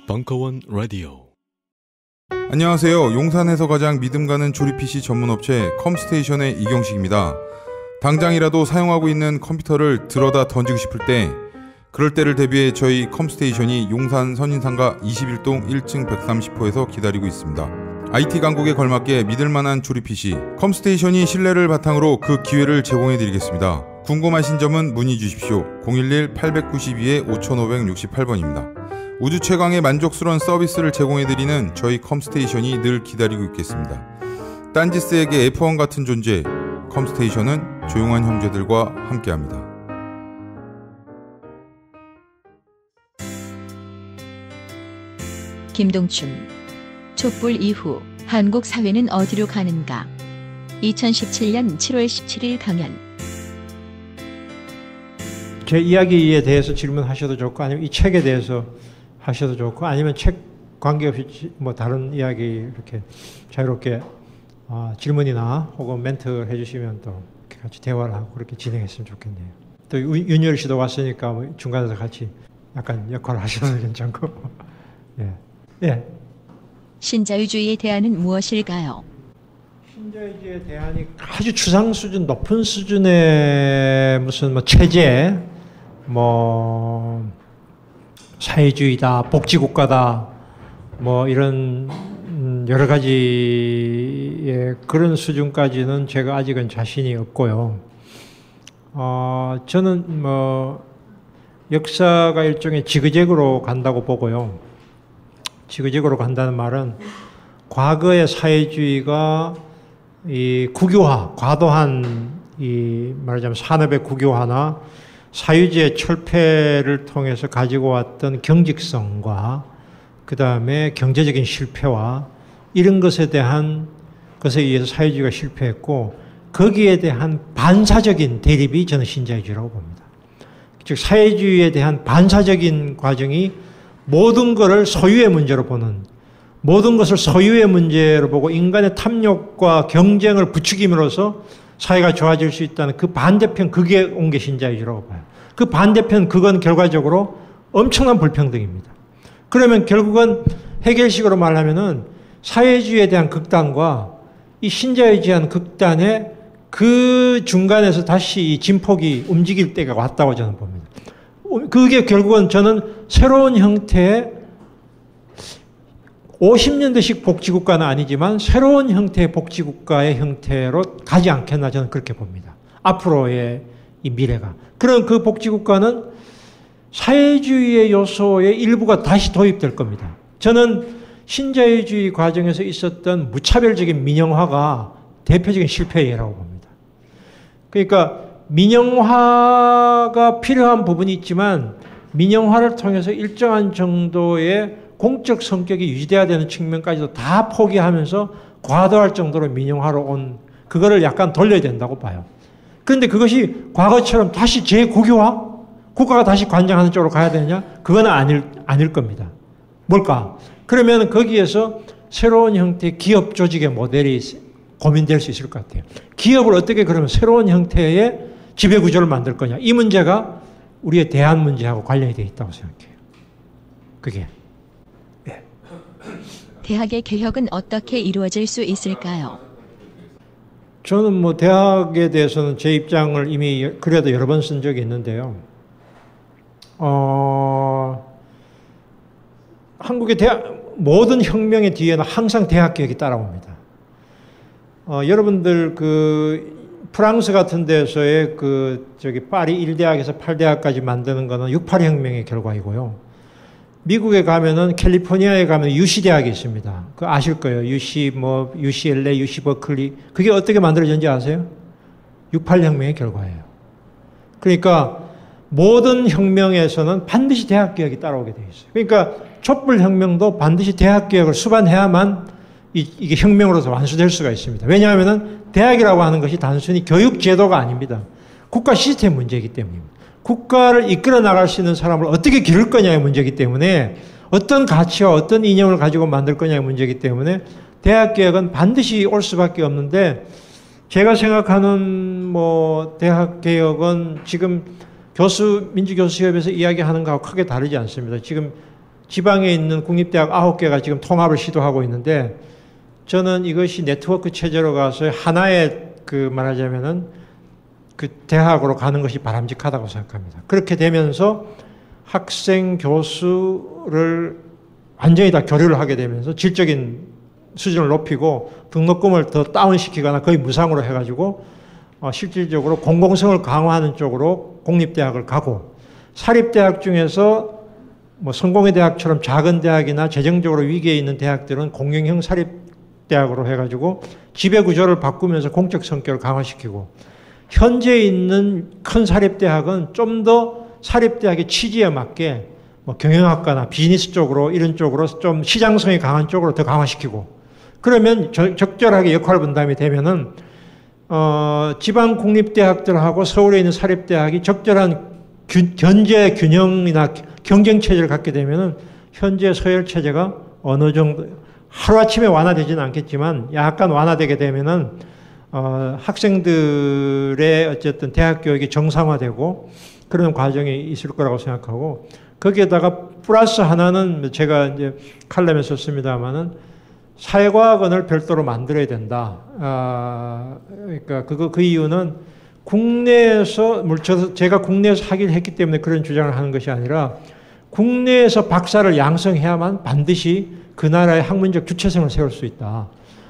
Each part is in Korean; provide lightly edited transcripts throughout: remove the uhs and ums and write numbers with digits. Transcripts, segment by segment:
벙커원 라디오. 안녕하세요. 용산에서 가장 믿음 가는 조립 PC 전문 업체 컴스테이션의 이경식입니다. 당장이라도 사용하고 있는 컴퓨터를 들어다 던지고 싶을 때, 그럴 때를 대비해 저희 컴스테이션이 용산 선인상가 21동 1층 130호에서 기다리고 있습니다. IT 강국에 걸맞게 믿을만한 조립 PC 컴스테이션이 신뢰를 바탕으로 그 기회를 제공해드리겠습니다. 궁금하신 점은 문의 주십시오. 011-892-5568번입니다. 우주 최강의 만족스러운 서비스를 제공해드리는 저희 컴스테이션이 늘 기다리고 있겠습니다. 딴지스에게 F1 같은 존재, 컴스테이션은 조용한 형제들과 함께합니다. 김동춘. 촛불 이후 한국 사회는 어디로 가는가? 2017년 7월 17일 강연. 제 이야기에 대해서 질문하셔도 좋고, 아니면 이 책에 대해서 하셔도 좋고, 아니면 책 관계없이 뭐 다른 이야기 이렇게 자유롭게 질문이나 혹은 멘트 해주시면 또 같이 대화를 하고 그렇게 진행했으면 좋겠네요. 또 윤열 씨도 왔으니까 뭐 중간에서 같이 약간 역할을 하셔도 괜찮고. 예. 예. 신자유주의에 대안은 무엇일까요? 신자유주의에 대안이 아주 추상 수준, 높은 수준의 무슨 뭐 체제, 뭐 사회주의다, 복지국가다, 뭐 이런 여러 가지의 그런 수준까지는 제가 아직은 자신이 없고요. 저는 뭐 역사가 일종의 지그재그로 간다고 보고요. 지그재그로 간다는 말은 과거의 사회주의가 이 국유화, 과도한 이 말하자면 산업의 국유화나 사유지의 철폐를 통해서 가지고 왔던 경직성과 그 다음에 경제적인 실패와 이런 것에 대한 것에 의해서 사회주의가 실패했고, 거기에 대한 반사적인 대립이 저는 신자유주의라고 봅니다. 즉 사회주의에 대한 반사적인 과정이 모든 것을 소유의 문제로 보는, 모든 것을 소유의 문제로 보고 인간의 탐욕과 경쟁을 부추김으로써 사회가 좋아질 수 있다는 그 반대편, 그게 온 게 신자유주의라고 봐요. 그 반대편, 그건 결과적으로 엄청난 불평등입니다. 그러면 결국은 해결식으로 말하면은 사회주의에 대한 극단과 이 신자유주의한 극단의 그 중간에서 다시 이 진폭이 움직일 때가 왔다고 저는 봅니다. 그게 결국은 저는 새로운 형태의 50년대식 복지국가는 아니지만 새로운 형태의 복지국가의 형태로 가지 않겠나, 저는 그렇게 봅니다. 앞으로의 이 미래가. 그런 그 복지국가는 사회주의의 요소의 일부가 다시 도입될 겁니다. 저는 신자유주의 과정에서 있었던 무차별적인 민영화가 대표적인 실패의 예라고 봅니다. 그러니까 민영화가 필요한 부분이 있지만 민영화를 통해서 일정한 정도의 공적 성격이 유지돼야 되는 측면까지도 다 포기하면서 과도할 정도로 민영화로 온, 그거를 약간 돌려야 된다고 봐요. 그런데 그것이 과거처럼 다시 재국유화? 국가가 다시 관장하는 쪽으로 가야 되느냐? 그건 아닐 겁니다. 뭘까? 그러면 거기에서 새로운 형태의 기업 조직의 모델이 고민될 수 있을 것 같아요. 기업을 어떻게 그러면 새로운 형태의 지배구조를 만들 거냐? 이 문제가 우리의 대안 문제하고 관련이 되어 있다고 생각해요. 그게. 네. 대학의 개혁은 어떻게 이루어질 수 있을까요? 저는 뭐 대학에 대해서는 제 입장을 이미 그래도 여러 번 쓴 적이 있는데요. 한국의 모든 혁명의 뒤에는 항상 대학 개혁이 따라옵니다. 여러분들 프랑스 같은 데서의 파리 1대학에서 8대학까지 만드는 거는 6.8 혁명의 결과이고요. 미국에 가면은 캘리포니아에 가면 UC 대학이 있습니다. 그 아실 거예요. UCLA, UC 버클리. 그게 어떻게 만들어졌는지 아세요? 6.8 혁명의 결과예요. 그러니까 모든 혁명에서는 반드시 대학 개혁이 따라오게 돼 있어요. 그러니까 촛불 혁명도 반드시 대학 개혁을 수반해야만 이게 혁명으로서 완수될 수가 있습니다. 왜냐하면은 대학이라고 하는 것이 단순히 교육 제도가 아닙니다. 국가 시스템 문제이기 때문입니다. 국가를 이끌어 나갈 수 있는 사람을 어떻게 기를 거냐의 문제이기 때문에, 어떤 가치와 어떤 이념을 가지고 만들 거냐의 문제이기 때문에 대학개혁은 반드시 올 수밖에 없는데, 제가 생각하는 대학개혁은 지금 민주교수협에서 이야기하는 거하고 크게 다르지 않습니다. 지금 지방에 있는 국립대학 9개가 지금 통합을 시도하고 있는데 저는 이것이 네트워크 체제로 가서 하나의 말하자면은 그 대학으로 가는 것이 바람직하다고 생각합니다. 그렇게 되면서 학생, 교수를 완전히 다 교류를 하게 되면서 질적인 수준을 높이고 등록금을 더 다운시키거나 거의 무상으로 해가지고 실질적으로 공공성을 강화하는 쪽으로 공립대학을 가고 사립대학 중에서 뭐 성공회 대학처럼 작은 대학이나 재정적으로 위기에 있는 대학들은 공영형 사립대학으로 해가지고 지배구조를 바꾸면서 공적 성격을 강화시키고 현재 있는 큰 사립대학은 좀 더 사립대학의 취지에 맞게 뭐 경영학과나 비즈니스 쪽으로 이런 쪽으로 좀 시장성이 강한 쪽으로 더 강화시키고 그러면 적절하게 역할 분담이 되면은 지방 공립대학들하고 서울에 있는 사립대학이 적절한 견제 균형이나 경쟁 체제를 갖게 되면은 현재 서열 체제가 어느 정도 하루아침에 완화되지는 않겠지만 약간 완화되게 되면은 학생들의 어쨌든 대학 교육이 정상화되고 그런 과정이 있을 거라고 생각하고 거기에다가 플러스 하나는 제가 이제 칼럼에 썼습니다만은 사회과학원을 별도로 만들어야 된다. 그러니까 그 이유는 국내에서 제가 국내에서 하기를 했기 때문에 그런 주장을 하는 것이 아니라 국내에서 박사를 양성해야만 반드시 그 나라의 학문적 주체성을 세울 수 있다.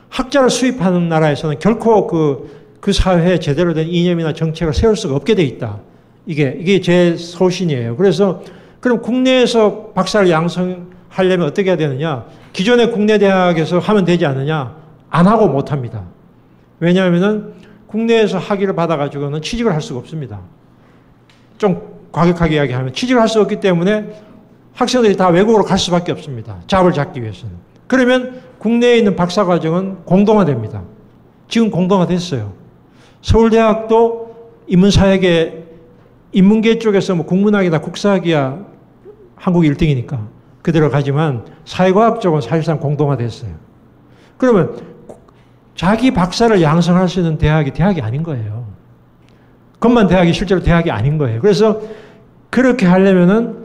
학자를 수입하는 나라에서는 결코 그 사회에 제대로 된 이념이나 정책을 세울 수가 없게 돼 있다. 이게 제 소신이에요. 그래서 그럼 국내에서 박사를 양성하려면 어떻게 해야 되느냐? 기존의 국내 대학에서 하면 되지 않느냐? 안 하고 못 합니다. 왜냐하면은 국내에서 학위를 받아가지고는 취직을 할 수가 없습니다. 좀 과격하게 이야기하면 취직을 할 수 없기 때문에 학생들이 다 외국으로 갈 수밖에 없습니다. 잡을 잡기 위해서는. 그러면 국내에 있는 박사과정은 공동화됩니다. 지금 공동화됐어요. 서울대학도 인문계 쪽에서 뭐 국문학이나 국사학이야 한국 1등이니까 그대로 가지만 사회과학 쪽은 사실상 공동화됐어요. 그러면 자기 박사를 양성할 수 있는 대학이 아닌 거예요. 그것만 대학이 실제로 대학이 아닌 거예요. 그래서 그렇게 하려면은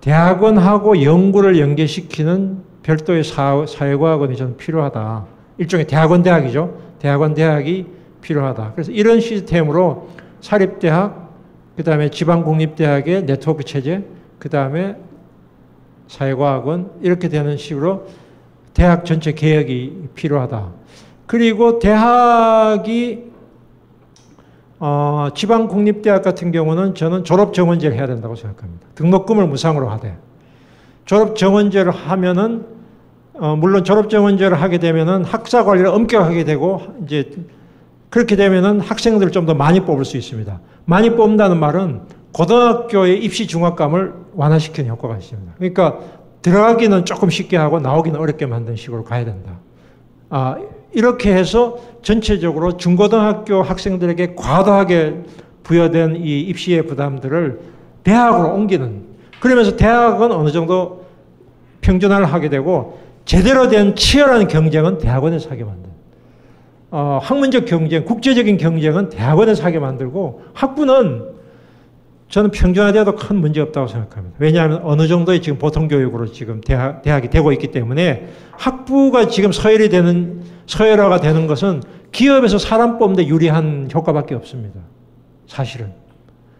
대학원하고 연구를 연계시키는 별도의 사회과학원이 저는 필요하다. 일종의 대학원 대학이죠. 대학원 대학이 필요하다. 그래서 이런 시스템으로 사립대학, 그 다음에 지방공립대학의 네트워크 체제, 그 다음에 사회과학원 이렇게 되는 식으로 대학 전체 개혁이 필요하다. 그리고 대학이 지방공립대학 같은 경우는 저는 졸업정원제를 해야 된다고 생각합니다. 등록금을 무상으로 하되 졸업정원제를 하면은 물론 졸업정원제를 하게 되면은 학사 관리를 엄격하게 되고 이제 그렇게 되면은 학생들을 좀 더 많이 뽑을 수 있습니다. 많이 뽑는다는 말은 고등학교의 입시 중압감을 완화시키는 효과가 있습니다. 그러니까 들어가기는 조금 쉽게 하고 나오기는 어렵게 만드는 식으로 가야 된다. 이렇게 해서 전체적으로 중고등학교 학생들에게 과도하게 부여된 이 입시의 부담들을 대학으로 옮기는, 그러면서 대학은 어느 정도 평준화를 하게 되고 제대로 된 치열한 경쟁은 대학원에서 하게 만드는, 학문적 경쟁, 국제적인 경쟁은 대학원에서 하게 만들고 학부는 저는 평준화되어도 큰 문제 없다고 생각합니다. 왜냐하면 어느 정도의 지금 보통교육으로 지금 대학이 되고 있기 때문에 학부가 지금 서열화가 되는 것은 기업에서 사람 뽑는데 유리한 효과밖에 없습니다. 사실은.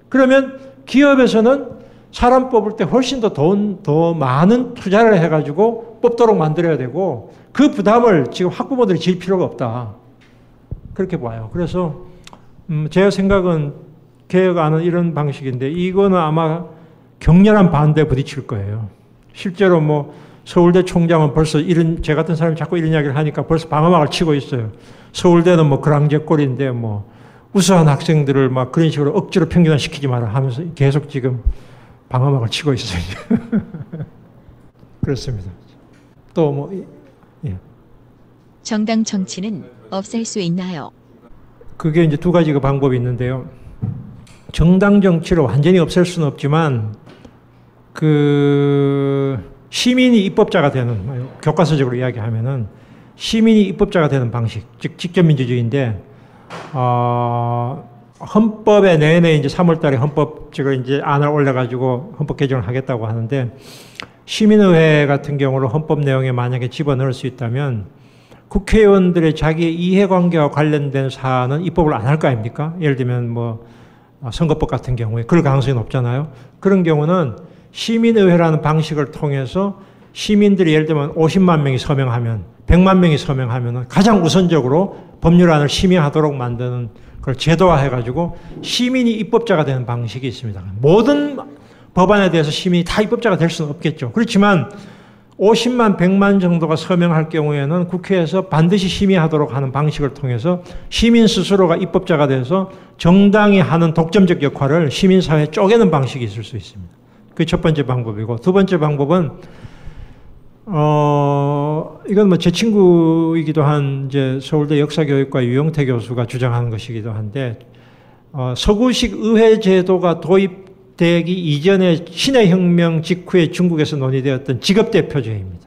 그러면 기업에서는 사람 뽑을 때 훨씬 더 많은 투자를 해가지고 뽑도록 만들어야 되고 그 부담을 지금 학부모들이 질 필요가 없다. 그렇게 봐요. 그래서 제 생각은 개혁안은 이런 방식인데 이거는 아마 격렬한 반대에 부딪힐 거예요. 실제로 뭐 서울대 총장은 벌써 제 같은 사람이 자꾸 이런 이야기를 하니까 벌써 방어막을 치고 있어요. 서울대는 뭐 그랑제꼴인데 뭐 우수한 학생들을 막 그런 식으로 억지로 평준화시키지 마라 하면서 계속 지금 방어막을 치고 있어요. 그렇습니다. 또 뭐 예. 정당 정치는 없앨 수 있나요? 그게 이제 두 가지 방법이 있는데요. 정당 정치를 완전히 없앨 수는 없지만 시민이 입법자가 되는, 교과서적으로 이야기하면은 시민이 입법자가 되는 방식, 즉 직접 민주주의인데 헌법에 내내 이제 3월달에 헌법적으로 이제 안을 올려가지고 헌법 개정을 하겠다고 하는데 시민의회 같은 경우로 헌법 내용에 만약에 집어넣을 수 있다면 국회의원들의 자기의 이해관계와 관련된 사안은 입법을 안 할 거 아닙니까? 예를 들면 뭐 선거법 같은 경우에 그럴 가능성이 높잖아요. 그런 경우는 시민의회라는 방식을 통해서 시민들이 예를 들면 50만 명이 서명하면 100만 명이 서명하면 가장 우선적으로 법률안을 심의하도록 만드는 그걸 제도화해가지고 시민이 입법자가 되는 방식이 있습니다. 모든 법안에 대해서 시민이 다 입법자가 될 수는 없겠죠. 그렇지만 50만, 100만 정도가 서명할 경우에는 국회에서 반드시 심의하도록 하는 방식을 통해서 시민 스스로가 입법자가 돼서 정당이 하는 독점적 역할을 시민사회에 쪼개는 방식이 있을 수 있습니다. 그게 첫 번째 방법이고, 두 번째 방법은 이건 뭐 제 친구이기도 한 이제 서울대 역사교육과 유영태 교수가 주장하는 것이기도 한데, 서구식 의회 제도가 도입되기 이전에 신의 혁명 직후에 중국에서 논의되었던 직업대표제입니다.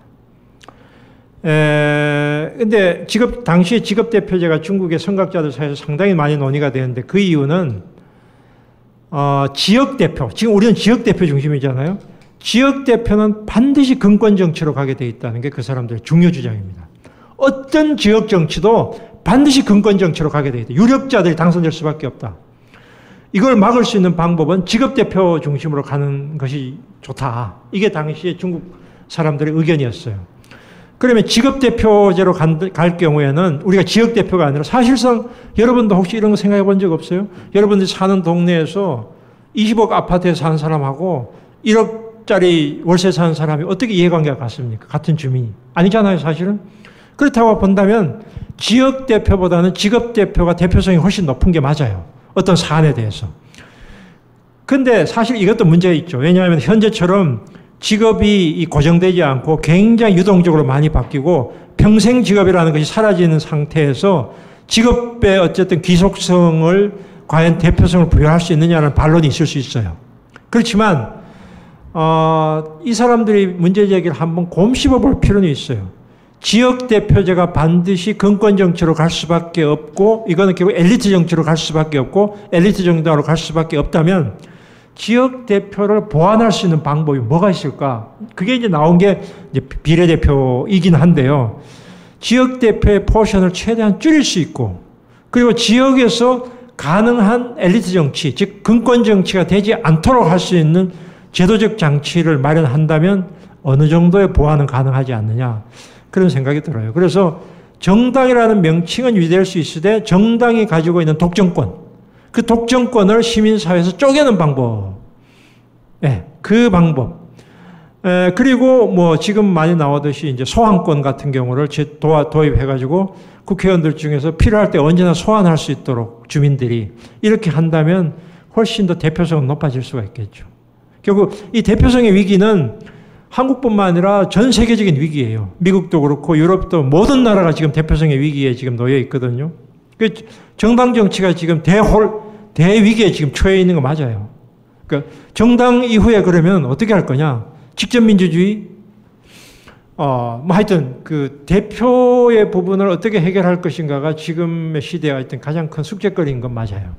근데 당시에 직업대표제가 중국의 선각자들 사이에서 상당히 많이 논의가 되는데 그 이유는 지역대표, 지금 우리는 지역대표 중심이잖아요. 지역대표는 반드시 근권정치로 가게 돼 있다는 게 그 사람들의 중요 주장입니다. 어떤 지역정치도 반드시 근권정치로 가게 돼 있다. 유력자들이 당선될 수밖에 없다. 이걸 막을 수 있는 방법은 직업대표 중심으로 가는 것이 좋다. 이게 당시에 중국 사람들의 의견이었어요. 그러면 직업대표제로 갈 경우에는 우리가 지역대표가 아니라 사실상 여러분도 혹시 이런 거 생각해 본 적 없어요? 여러분들이 사는 동네에서 20억 아파트에 사는 사람하고 1억짜리 월세 사는 사람이 어떻게 이해관계가 같습니까? 같은 주민이. 아니잖아요, 사실은. 그렇다고 본다면 지역대표보다는 직업대표가 대표성이 훨씬 높은 게 맞아요. 어떤 사안에 대해서. 근데 사실 이것도 문제가 있죠. 왜냐하면 현재처럼 직업이 고정되지 않고 굉장히 유동적으로 많이 바뀌고 평생 직업이라는 것이 사라지는 상태에서 직업의 어쨌든 귀속성을 과연 대표성을 부여할 수 있느냐는 반론이 있을 수 있어요. 그렇지만 이 사람들이 문제 제기를 한번 곰씹어 볼 필요는 있어요. 지역대표제가 반드시 근권정치로 갈 수밖에 없고 이거는 결국 엘리트 정치로 갈 수밖에 없고 엘리트 정당으로 갈 수밖에 없다면 지역대표를 보완할 수 있는 방법이 뭐가 있을까? 그게 이제 나온 게 이제 비례대표이긴 한데요. 지역대표의 포션을 최대한 줄일 수 있고 그리고 지역에서 가능한 엘리트 정치, 즉 근권 정치가 되지 않도록 할 수 있는 제도적 장치를 마련한다면 어느 정도의 보완은 가능하지 않느냐 그런 생각이 들어요. 그래서 정당이라는 명칭은 유지될 수 있으되 정당이 가지고 있는 독점권, 그 독점권을 시민사회에서 쪼개는 방법, 그 방법. 그리고 뭐 지금 많이 나오듯이 이제 소환권 같은 경우를 도입해가지고 국회의원들 중에서 필요할 때 언제나 소환할 수 있도록 주민들이 이렇게 한다면 훨씬 더 대표성은 높아질 수가 있겠죠. 결국 이 대표성의 위기는 한국뿐만 아니라 전 세계적인 위기예요. 미국도 그렇고 유럽도 모든 나라가 지금 대표성의 위기에 지금 놓여 있거든요. 정당 정치가 지금 대위기에 지금 처해 있는 거 맞아요. 그러니까 정당 이후에 그러면 어떻게 할 거냐? 직접민주주의? 뭐 하여튼 그 대표의 부분을 어떻게 해결할 것인가가 지금의 시대에 하여튼 가장 큰 숙제거리인 건 맞아요.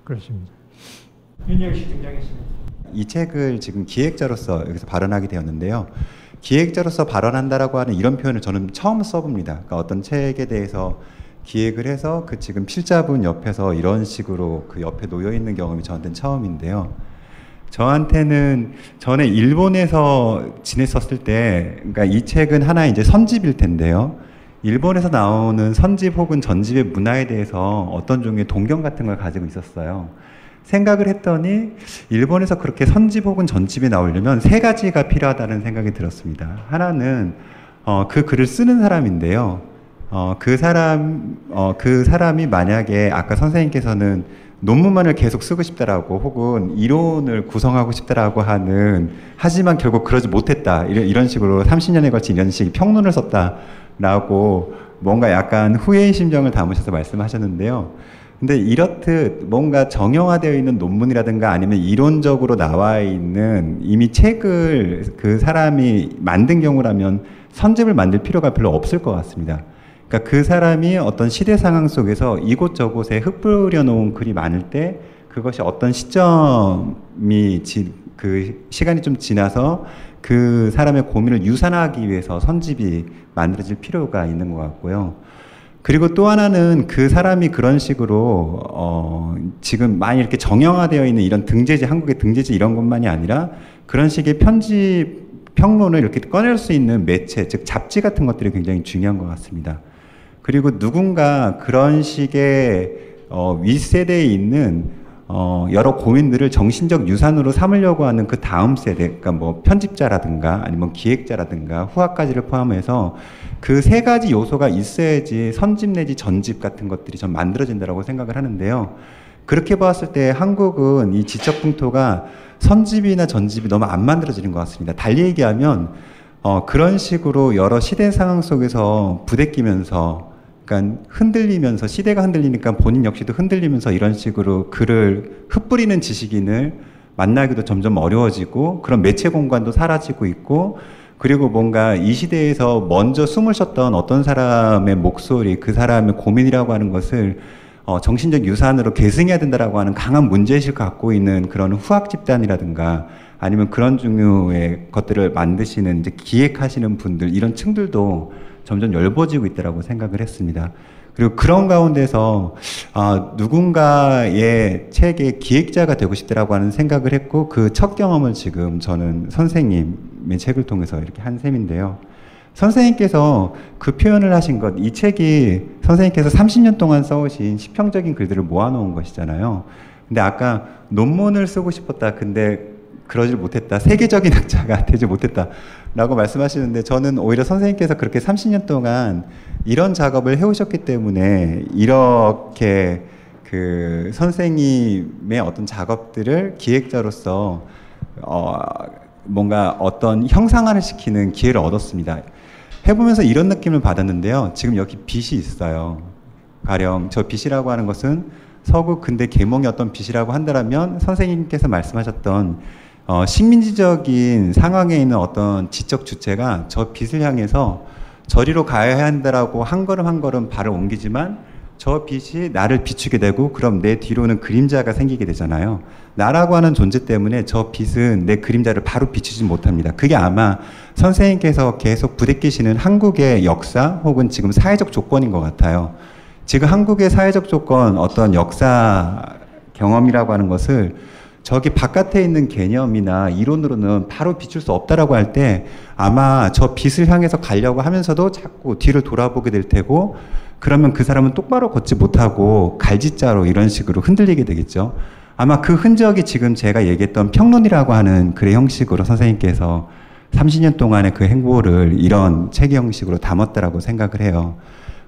그렇습니다. 윤여일 씨 등장했습니다. 이 책을 지금 기획자로서 여기서 발언하게 되었는데요. 기획자로서 발언한다라고 하는 이런 표현을 저는 처음 써봅니다. 그러니까 어떤 책에 대해서 기획을 해서 그 지금 필자분 옆에서 이런 식으로 그 옆에 놓여 있는 경험이 저한테는 처음인데요. 저한테는 전에 일본에서 지냈었을 때, 그러니까 이 책은 하나의 이제 선집일 텐데요. 일본에서 나오는 선집 혹은 전집의 문화에 대해서 어떤 종류의 동경 같은 걸 가지고 있었어요. 생각을 했더니 일본에서 그렇게 선집 혹은 전집이 나오려면 세 가지가 필요하다는 생각이 들었습니다. 하나는 그 글을 쓰는 사람인데요. 그 사람이 만약에 아까 선생님께서는 논문만을 계속 쓰고 싶다라고 혹은 이론을 구성하고 싶다라고 하지만 결국 그러지 못했다. 이런 식으로 30년에 걸친 이런 식의 평론을 썼다라고 뭔가 약간 후회의 심정을 담으셔서 말씀하셨는데요. 근데 이렇듯 뭔가 정형화되어 있는 논문이라든가 아니면 이론적으로 나와 있는 이미 책을 그 사람이 만든 경우라면 선집을 만들 필요가 별로 없을 것 같습니다. 그러니까 그 사람이 어떤 시대 상황 속에서 이곳저곳에 흩뿌려 놓은 글이 많을 때 그것이 어떤 시점이 그 시간이 좀 지나서 그 사람의 고민을 유산하기 위해서 선집이 만들어질 필요가 있는 것 같고요. 그리고 또 하나는 그 사람이 그런 식으로 지금 많이 이렇게 정형화되어 있는 이런 등재지, 한국의 등재지 이런 것만이 아니라 그런 식의 편집 평론을 이렇게 꺼낼 수 있는 매체, 즉 잡지 같은 것들이 굉장히 중요한 것 같습니다. 그리고 누군가 그런 식의 윗세대에 있는 여러 고민들을 정신적 유산으로 삼으려고 하는 그 다음 세대, 그러니까 뭐 편집자라든가 아니면 기획자라든가 후학까지를 포함해서 그 세 가지 요소가 있어야지 선집 내지 전집 같은 것들이 좀 만들어진다고 생각을 하는데요. 그렇게 봤을 때 한국은 이 지적 풍토가 선집이나 전집이 너무 안 만들어지는 것 같습니다. 달리 얘기하면 그런 식으로 여러 시대 상황 속에서 부대끼면서, 그러니까 흔들리면서, 시대가 흔들리니까 본인 역시도 흔들리면서 이런 식으로 글을 흩뿌리는 지식인을 만나기도 점점 어려워지고 그런 매체 공간도 사라지고 있고, 그리고 뭔가 이 시대에서 먼저 숨을 쉬었던 어떤 사람의 목소리, 그 사람의 고민이라고 하는 것을 정신적 유산으로 계승해야 된다라고 하는 강한 문제의식을 갖고 있는 그런 후학 집단이라든가 아니면 그런 종류의 것들을 만드시는 이제 기획하시는 분들, 이런 층들도 점점 열버지고 있다라고 생각을 했습니다. 그리고 그런 가운데서 누군가의 책의 기획자가 되고 싶다라고 하는 생각을 했고, 그 첫 경험을 지금 저는 선생님의 책을 통해서 이렇게 한 셈인데요. 선생님께서 그 표현을 하신 것, 이 책이 선생님께서 30년 동안 써오신 시평적인 글들을 모아놓은 것이잖아요. 근데 아까 논문을 쓰고 싶었다, 근데 그러질 못했다, 세계적인 학자가 되지 못했다 라고 말씀하시는데, 저는 오히려 선생님께서 그렇게 30년 동안 이런 작업을 해오셨기 때문에 이렇게 그 선생님의 어떤 작업들을 기획자로서 뭔가 어떤 형상화를 시키는 기회를 얻었습니다. 해보면서 이런 느낌을 받았는데요. 지금 여기 빛이 있어요. 가령 저 빛이라고 하는 것은 서구 근대 계몽의 어떤 빛이라고 한다면 선생님께서 말씀하셨던 식민지적인 상황에 있는 어떤 지적 주체가 저 빛을 향해서 저리로 가야 한다라고 한 걸음 한 걸음 발을 옮기지만 저 빛이 나를 비추게 되고, 그럼 내 뒤로는 그림자가 생기게 되잖아요. 나라고 하는 존재 때문에 저 빛은 내 그림자를 바로 비추지 못합니다. 그게 아마 선생님께서 계속 부대끼시는 한국의 역사 혹은 지금 사회적 조건인 것 같아요. 지금 한국의 사회적 조건, 어떤 역사 경험이라고 하는 것을 저기 바깥에 있는 개념이나 이론으로는 바로 비출 수 없다라고 할 때 아마 저 빛을 향해서 가려고 하면서도 자꾸 뒤를 돌아보게 될 테고, 그러면 그 사람은 똑바로 걷지 못하고 갈짓자로 이런 식으로 흔들리게 되겠죠. 아마 그 흔적이 지금 제가 얘기했던 평론이라고 하는 글의 형식으로 선생님께서 30년 동안의 그 행보를 이런 책의 형식으로 담았다라고 생각을 해요.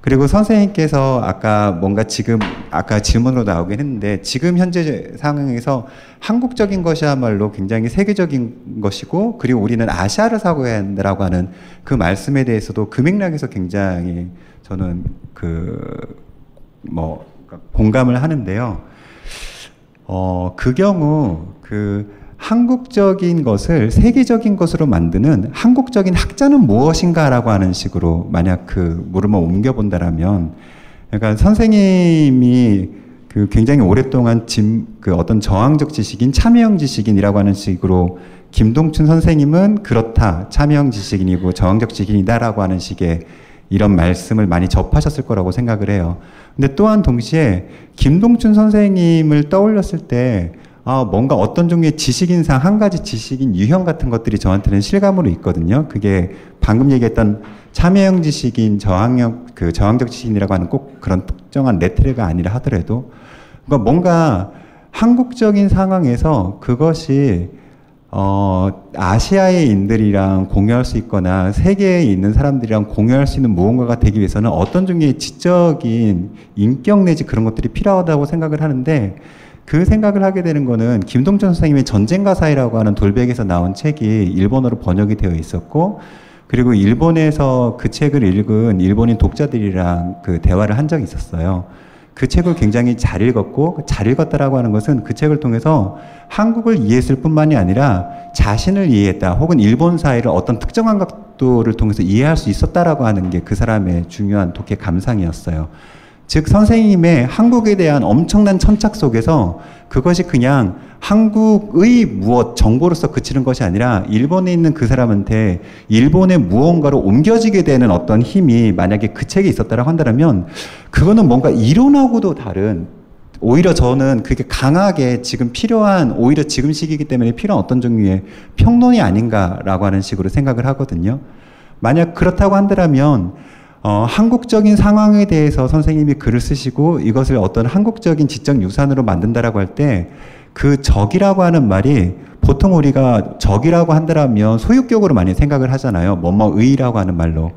그리고 선생님께서 아까 뭔가 지금 아까 질문으로 나오긴 했는데, 지금 현재 상황에서 한국적인 것이야말로 굉장히 세계적인 것이고, 그리고 우리는 아시아를 사고해야 한다라고 하는 그 말씀에 대해서도 그 맥락에서 굉장히 저는 공감을 하는데요. 그 경우 한국적인 것을 세계적인 것으로 만드는 한국적인 학자는 무엇인가라고 하는 식으로 만약 물음을 옮겨본다라면, 그러니까 선생님이 굉장히 오랫동안 어떤 저항적 지식인, 참여형 지식인이라고 하는 식으로 김동춘 선생님은 그렇다, 참여형 지식인이고 저항적 지식인이다라고 하는 식의 이런 말씀을 많이 접하셨을 거라고 생각을 해요. 근데 또한 동시에 김동춘 선생님을 떠올렸을 때 뭔가 어떤 종류의 지식인상, 한 가지 지식인 유형 같은 것들이 저한테는 실감으로 있거든요. 그게 방금 얘기했던 참여형 지식인, 저항적 지식인이라고 하는 꼭 그런 특정한 레트레가 아니라 하더라도, 그러니까 뭔가 한국적인 상황에서 그것이 아시아의 인들이랑 공유할 수 있거나 세계에 있는 사람들이랑 공유할 수 있는 무언가가 되기 위해서는 어떤 종류의 지적인 인격 내지 그런 것들이 필요하다고 생각을 하는데, 그 생각을 하게 되는 거는 김동춘 선생님의 전쟁가사이라고 하는 돌백에서 나온 책이 일본어로 번역이 되어 있었고, 그리고 일본에서 그 책을 읽은 일본인 독자들이랑 대화를 한 적이 있었어요. 그 책을 굉장히 잘 읽었고 잘 읽었다라고 하는 것은 그 책을 통해서 한국을 이해했을 뿐만이 아니라 자신을 이해했다 혹은 일본 사회를 어떤 특정한 각도를 통해서 이해할 수 있었다라고 하는 게 그 사람의 중요한 독해 감상이었어요. 즉 선생님의 한국에 대한 엄청난 천착 속에서 그것이 그냥 한국의 무엇 정보로서 그치는 것이 아니라 일본에 있는 그 사람한테 일본의 무언가로 옮겨지게 되는 어떤 힘이 만약에 그 책에 있었다라고 한다면 그거는 뭔가 이론하고도 다른, 오히려 저는 그게 강하게 지금 필요한, 오히려 지금 시기이기 때문에 필요한 어떤 종류의 평론이 아닌가라고 하는 식으로 생각을 하거든요. 만약 그렇다고 한다면 한국적인 상황에 대해서 선생님이 글을 쓰시고 이것을 어떤 한국적인 지적 유산으로 만든다라고 할 때 그 적이라고 하는 말이 보통 우리가 적이라고 한다면 소유격으로 많이 생각을 하잖아요. 뭐뭐의라고 하는 말로.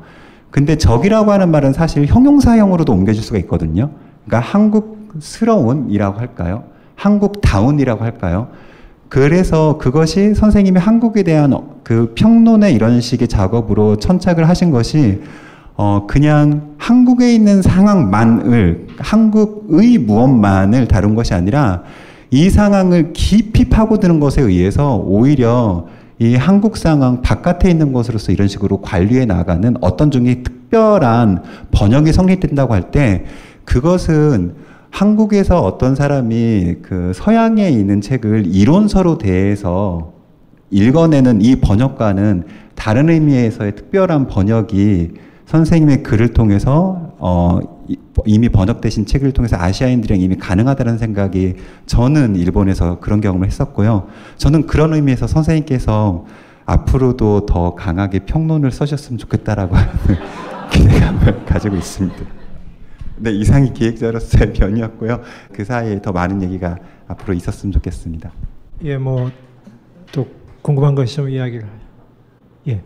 근데 적이라고 하는 말은 사실 형용사형으로도 옮겨질 수가 있거든요. 그러니까 한국스러운이라고 할까요? 한국다운이라고 할까요? 그래서 그것이 선생님이 한국에 대한 그 평론의 이런 식의 작업으로 천착을 하신 것이 그냥 한국에 있는 상황만을, 한국의 무엇만을 다룬 것이 아니라 이 상황을 깊이 파고드는 것에 의해서 오히려 이 한국 상황 바깥에 있는 것으로서 이런 식으로 관리해 나가는 어떤 종류의 특별한 번역이 성립된다고 할 때 그것은 한국에서 어떤 사람이 그 서양에 있는 책을 이론서로 대해서 읽어내는 이 번역과는 다른 의미에서의 특별한 번역이 선생님의 글을 통해서 이미 번역되신 책을 통해서 아시아인들이 이미 가능하다는 생각이, 저는 일본에서 그런 경험을 했었고요. 저는 그런 의미에서 선생님께서 앞으로도 더 강하게 평론을 써주셨으면 좋겠다라고 하는 기대감을 가지고 있습니다. 네, 이상이 기획자로서의 변이었고요. 그 사이에 더 많은 얘기가 앞으로 있었으면 좋겠습니다. 예, 뭐 또 궁금한 거 있으면 이야기를. 예.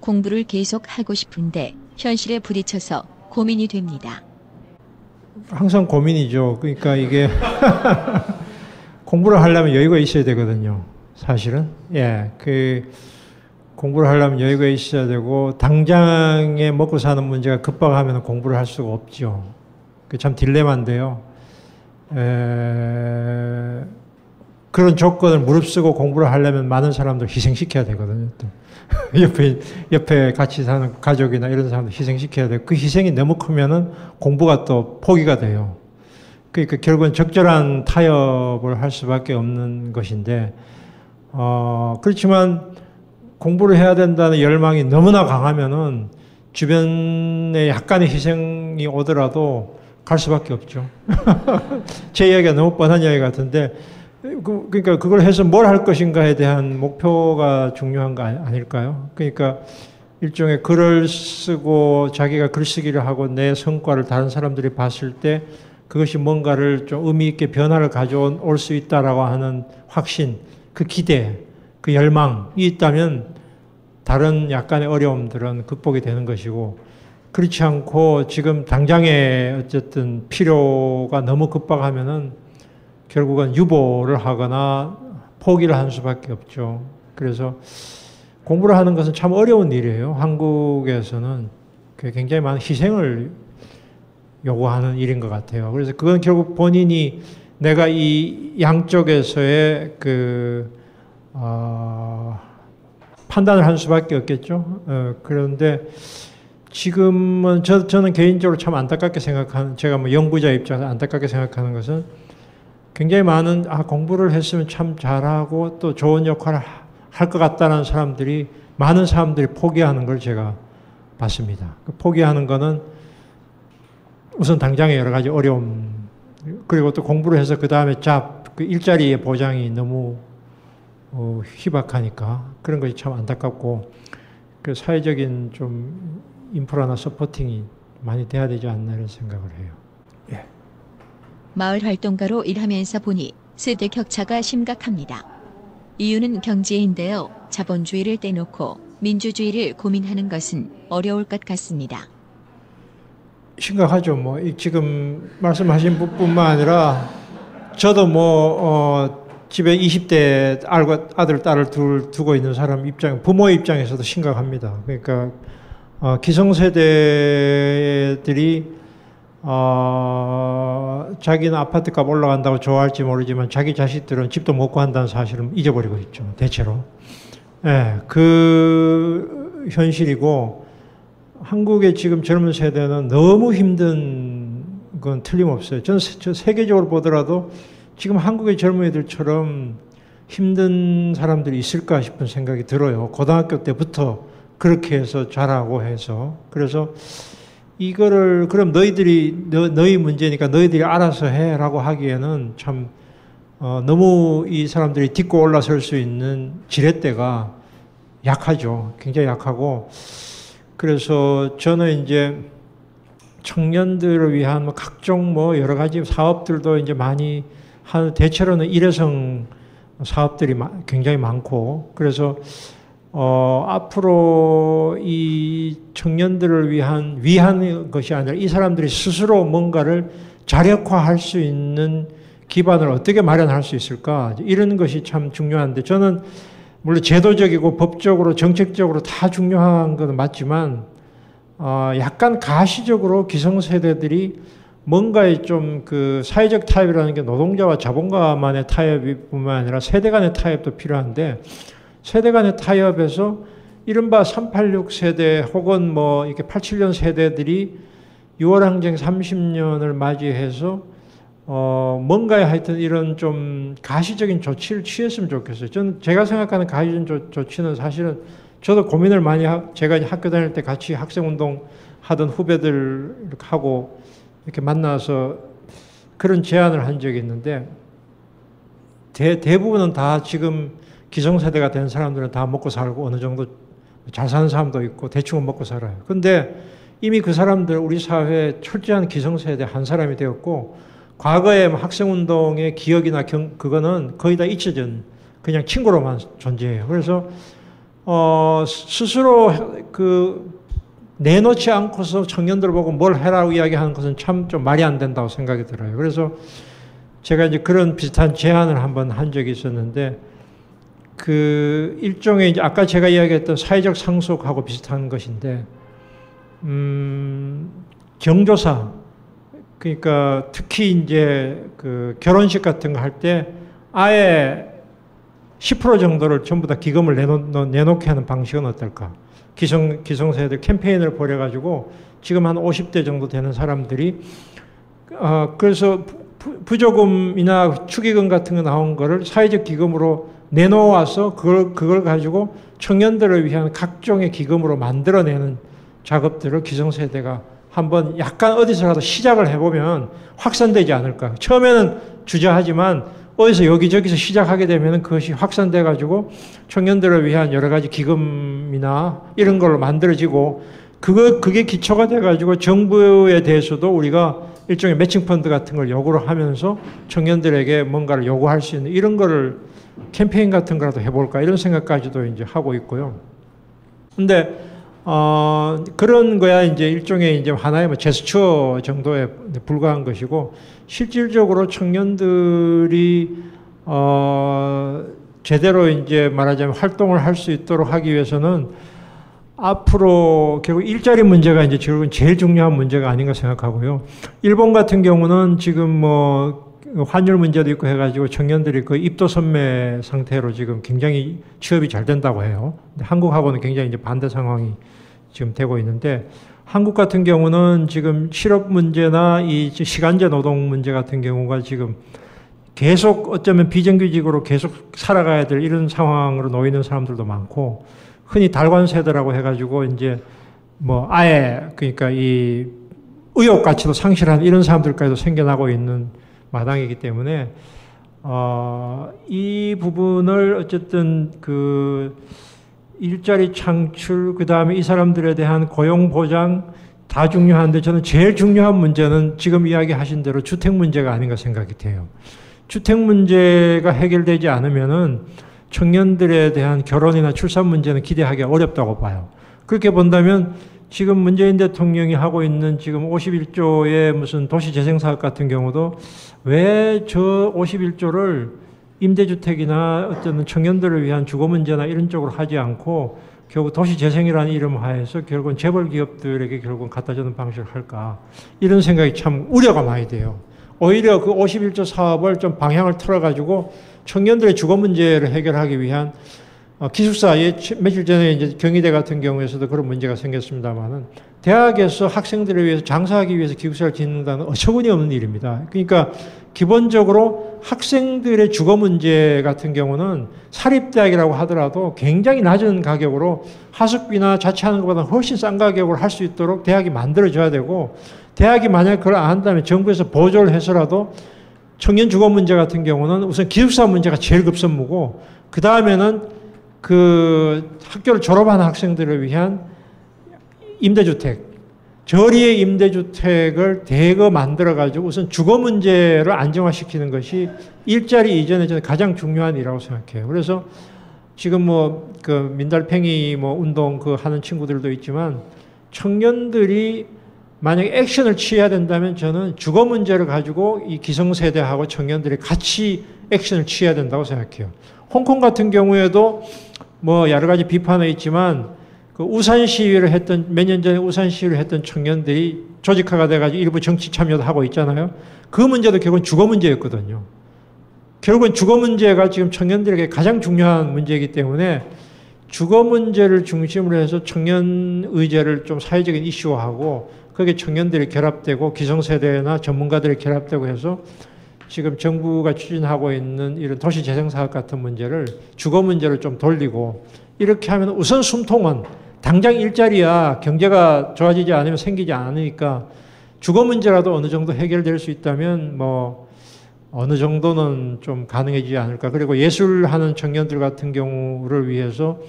공부를 계속 하고 싶은데 현실에 부딪혀서 고민이 됩니다. 항상 고민이죠. 그러니까 이게 공부를 하려면 여유가 있어야 되거든요. 사실은. 예. 그 공부를 하려면 여유가 있어야 되고 당장에 먹고 사는 문제가 급박하면 공부를 할 수가 없죠. 그 참 딜레마인데요. 그런 조건을 무릅쓰고 공부를 하려면 많은 사람들 희생시켜야 되거든요. 또. 옆에 같이 사는 가족이나 이런 사람들 희생시켜야 돼요. 그 희생이 너무 크면은 공부가 또 포기가 돼요. 그러니까 결국은 적절한 타협을 할 수밖에 없는 것인데, 그렇지만 공부를 해야 된다는 열망이 너무나 강하면은 주변에 약간의 희생이 오더라도 갈 수밖에 없죠. 제 이야기가 너무 뻔한 이야기 같은데, 그러니까 그걸 해서 뭘 할 것인가에 대한 목표가 중요한 거 아닐까요? 그러니까 일종의 글을 쓰고 자기가 글쓰기를 하고 내 성과를 다른 사람들이 봤을 때 그것이 뭔가를 좀 의미 있게 변화를 가져올 수 있다라고 하는 확신, 그 기대, 그 열망이 있다면 다른 약간의 어려움들은 극복이 되는 것이고, 그렇지 않고 지금 당장에 어쨌든 필요가 너무 급박하면은 결국은 유보를 하거나 포기를 할 수밖에 없죠. 그래서 공부를 하는 것은 참 어려운 일이에요. 한국에서는 굉장히 많은 희생을 요구하는 일인 것 같아요. 그래서 그건 결국 본인이 내가 이 양쪽에서의 판단을 할 수밖에 없겠죠. 그런데 지금은 저는 개인적으로 참 안타깝게 생각하는, 제가 뭐 연구자 입장에서 안타깝게 생각하는 것은 굉장히 많은 공부를 했으면 참 잘하고 또 좋은 역할을 할 것 같다는 사람들이, 많은 사람들이 포기하는 걸 제가 봤습니다. 포기하는 거는 우선 당장의 여러 가지 어려움, 그리고 또 공부를 해서 그 다음에 그 일자리의 보장이 너무 희박하니까 그런 것이 참 안타깝고, 그 사회적인 좀 인프라나 서포팅이 많이 돼야 되지 않나 이런 생각을 해요. 예. 마을 활동가로 일하면서 보니 세대 격차가 심각합니다. 이유는 경제인데요. 자본주의를 떼놓고 민주주의를 고민하는 것은 어려울 것 같습니다. 심각하죠. 뭐 지금 말씀하신 분뿐만 아니라 저도 집에 20대 아들, 딸을 두고 있는 사람 부모의 입장에서도 심각합니다. 그러니까 기성세대들이 자기는 아파트값 올라간다고 좋아할지 모르지만 자기 자식들은 집도 못 구한다는 사실을 잊어버리고 있죠. 대체로. 예, 그 현실이고 한국의 지금 젊은 세대는 너무 힘든 건 틀림없어요. 저는 세계적으로 보더라도 지금 한국의 젊은이들처럼 힘든 사람들이 있을까 싶은 생각이 들어요. 고등학교 때부터 그렇게 해서 자라고 해서. 그래서 이거를 그럼 너희 문제니까 너희들이 알아서 해라고 하기에는 참 너무 이 사람들이 딛고 올라설 수 있는 지렛대가 약하죠. 굉장히 약하고. 그래서 저는 이제 청년들을 위한 각종 여러 가지 사업들도 이제 많이 대체로는 일회성 사업들이 굉장히 많고, 그래서 앞으로 이 청년들을 위한 것이 아니라 이 사람들이 스스로 뭔가를 자력화할 수 있는 기반을 어떻게 마련할 수 있을까, 이런 것이 참 중요한데, 저는 물론 제도적이고 법적으로 정책적으로 다 중요한 것은 맞지만 약간 가시적으로 기성세대들이 뭔가의 좀 그 사회적 타협이라는 게 노동자와 자본가만의 타협뿐만 아니라 세대 간의 타협도 필요한데, 세대 간의 타협에서 이른바 386 세대 혹은 이렇게 87년 세대들이 6월 항쟁 30년을 맞이해서 뭔가에 하여튼 이런 좀 가시적인 조치를 취했으면 좋겠어요. 저는 제가 생각하는 가시적인 조치는 사실은 저도 고민을 많이 제가 학교 다닐 때 같이 학생운동 하던 후배들하고 이렇게 만나서 그런 제안을 한 적이 있는데, 대부분은 다 지금 기성세대가 된 사람들은 다 먹고 살고 어느 정도 잘 사는 사람도 있고 대충은 먹고 살아요. 근데 이미 그 사람들 우리 사회에 철저한 기성세대 한 사람이 되었고, 과거의 학생운동의 기억이나 그거는 거의 다 잊혀진 그냥 친구로만 존재해요. 그래서 스스로 내놓지 않고서 청년들 보고 뭘 해라고 이야기하는 것은 참 좀 말이 안 된다고 생각이 들어요. 그래서 제가 이제 그런 비슷한 제안을 한번 한 적이 있었는데, 그 일종의 이제 아까 제가 이야기했던 사회적 상속하고 비슷한 것인데, 경조사, 그러니까 특히 이제 그 결혼식 같은 거 할 때 아예 10% 정도를 전부 다 기금을 내놓게 하는 방식은 어떨까? 기성세대들 캠페인을 벌여가지고 지금 한 50대 정도 되는 사람들이 그래서 부조금이나 축의금 같은 거 나온 거를 사회적 기금으로 내놓아서 그걸 가지고 청년들을 위한 각종의 기금으로 만들어내는 작업들을 기성세대가 한번 약간 어디서라도 시작을 해보면 확산되지 않을까. 처음에는 주저하지만 어디서 여기저기서 시작하게 되면 그것이 확산돼가지고 청년들을 위한 여러 가지 기금이나 이런 걸로 만들어지고, 그게 기초가 돼가지고 정부에 대해서도 우리가 일종의 매칭 펀드 같은 걸 요구를 하면서 청년들에게 뭔가를 요구할 수 있는 이런 거를 캠페인 같은 거라도 해볼까, 이런 생각까지도 이제 하고 있고요. 근데 그런 거야 이제 일종의 이제 하나의 제스처 정도에 불과한 것이고, 실질적으로 청년들이 제대로 이제 말하자면 활동을 할 수 있도록 하기 위해서는 앞으로 결국 일자리 문제가 이제 제일 중요한 문제가 아닌가 생각하고요. 일본 같은 경우는 지금 환율 문제도 있고 해가지고 청년들이 그 입도선매 상태로 지금 굉장히 취업이 잘 된다고 해요. 근데 한국하고는 굉장히 이제 반대 상황이 지금 되고 있는데, 한국 같은 경우는 지금 실업 문제나 이 시간제 노동 문제 같은 경우가 지금 계속 어쩌면 비정규직으로 계속 살아가야 될 이런 상황으로 놓이는 사람들도 많고, 흔히 달관 세대라고 해가지고 이제 아예 그러니까 이 의욕 가치도 상실한 이런 사람들까지도 생겨나고 있는 마당이기 때문에 이 부분을 어쨌든 그 일자리 창출, 그 다음에 이 사람들에 대한 고용 보장 다 중요한데, 저는 제일 중요한 문제는 지금 이야기하신 대로 주택 문제가 아닌가 생각이 돼요. 주택 문제가 해결되지 않으면은 청년들에 대한 결혼이나 출산 문제는 기대하기 어렵다고 봐요. 그렇게 본다면 지금 문재인 대통령이 하고 있는 지금 51조의 무슨 도시재생사업 같은 경우도 왜 저 51조를 임대주택이나 어떤 청년들을 위한 주거 문제나 이런 쪽으로 하지 않고 결국 도시재생이라는 이름 하에서 결국은 재벌 기업들에게 결국은 갖다 주는 방식을 할까. 이런 생각이 참 우려가 많이 돼요. 오히려 그 51조 사업을 좀 방향을 틀어가지고 청년들의 주거 문제를 해결하기 위한 기숙사에 며칠 전에 이제 경희대 같은 경우에서도 그런 문제가 생겼습니다만은 대학에서 학생들을 위해서 장사하기 위해서 기숙사를 짓는다는 어처구니 없는 일입니다. 그러니까 기본적으로 학생들의 주거 문제 같은 경우는 사립대학이라고 하더라도 굉장히 낮은 가격으로 하숙비나 자취하는 것보다 훨씬 싼 가격으로 할 수 있도록 대학이 만들어줘야 되고 대학이 만약 그걸 안 한다면 정부에서 보조를 해서라도 청년 주거 문제 같은 경우는 우선 기숙사 문제가 제일 급선무고 그 다음에는 그 학교를 졸업하는 학생들을 위한 임대주택, 저리의 임대주택을 대거 만들어가지고 우선 주거 문제를 안정화시키는 것이 일자리 이전에 저는 가장 중요한 일이라고 생각해요. 그래서 지금 뭐 그 민달팽이 뭐 운동 그 하는 친구들도 있지만 청년들이 만약에 액션을 취해야 된다면 저는 주거 문제를 가지고 이 기성세대하고 청년들이 같이 액션을 취해야 된다고 생각해요. 홍콩 같은 경우에도 뭐 여러 가지 비판은 있지만 그 우산 시위를 했던 몇 년 전에 우산 시위를 했던 청년들이 조직화가 돼가지고 일부 정치 참여도 하고 있잖아요. 그 문제도 결국은 주거 문제였거든요. 결국은 주거 문제가 지금 청년들에게 가장 중요한 문제이기 때문에 주거 문제를 중심으로 해서 청년 의제를 좀 사회적인 이슈화하고 거기에 청년들이 결합되고 기성세대나 전문가들이 결합되고 해서 지금 정부가 추진하고 있는 이런 도시재생사업 같은 문제를 주거 문제를 좀 돌리고 이렇게 하면 우선 숨통은 당장 일자리야 경제가 좋아지지 않으면 생기지 않으니까 주거 문제라도 어느 정도 해결될 수 있다면 뭐 어느 정도는 좀 가능해지지 않을까. 그리고 예술하는 청년들 같은 경우를 위해서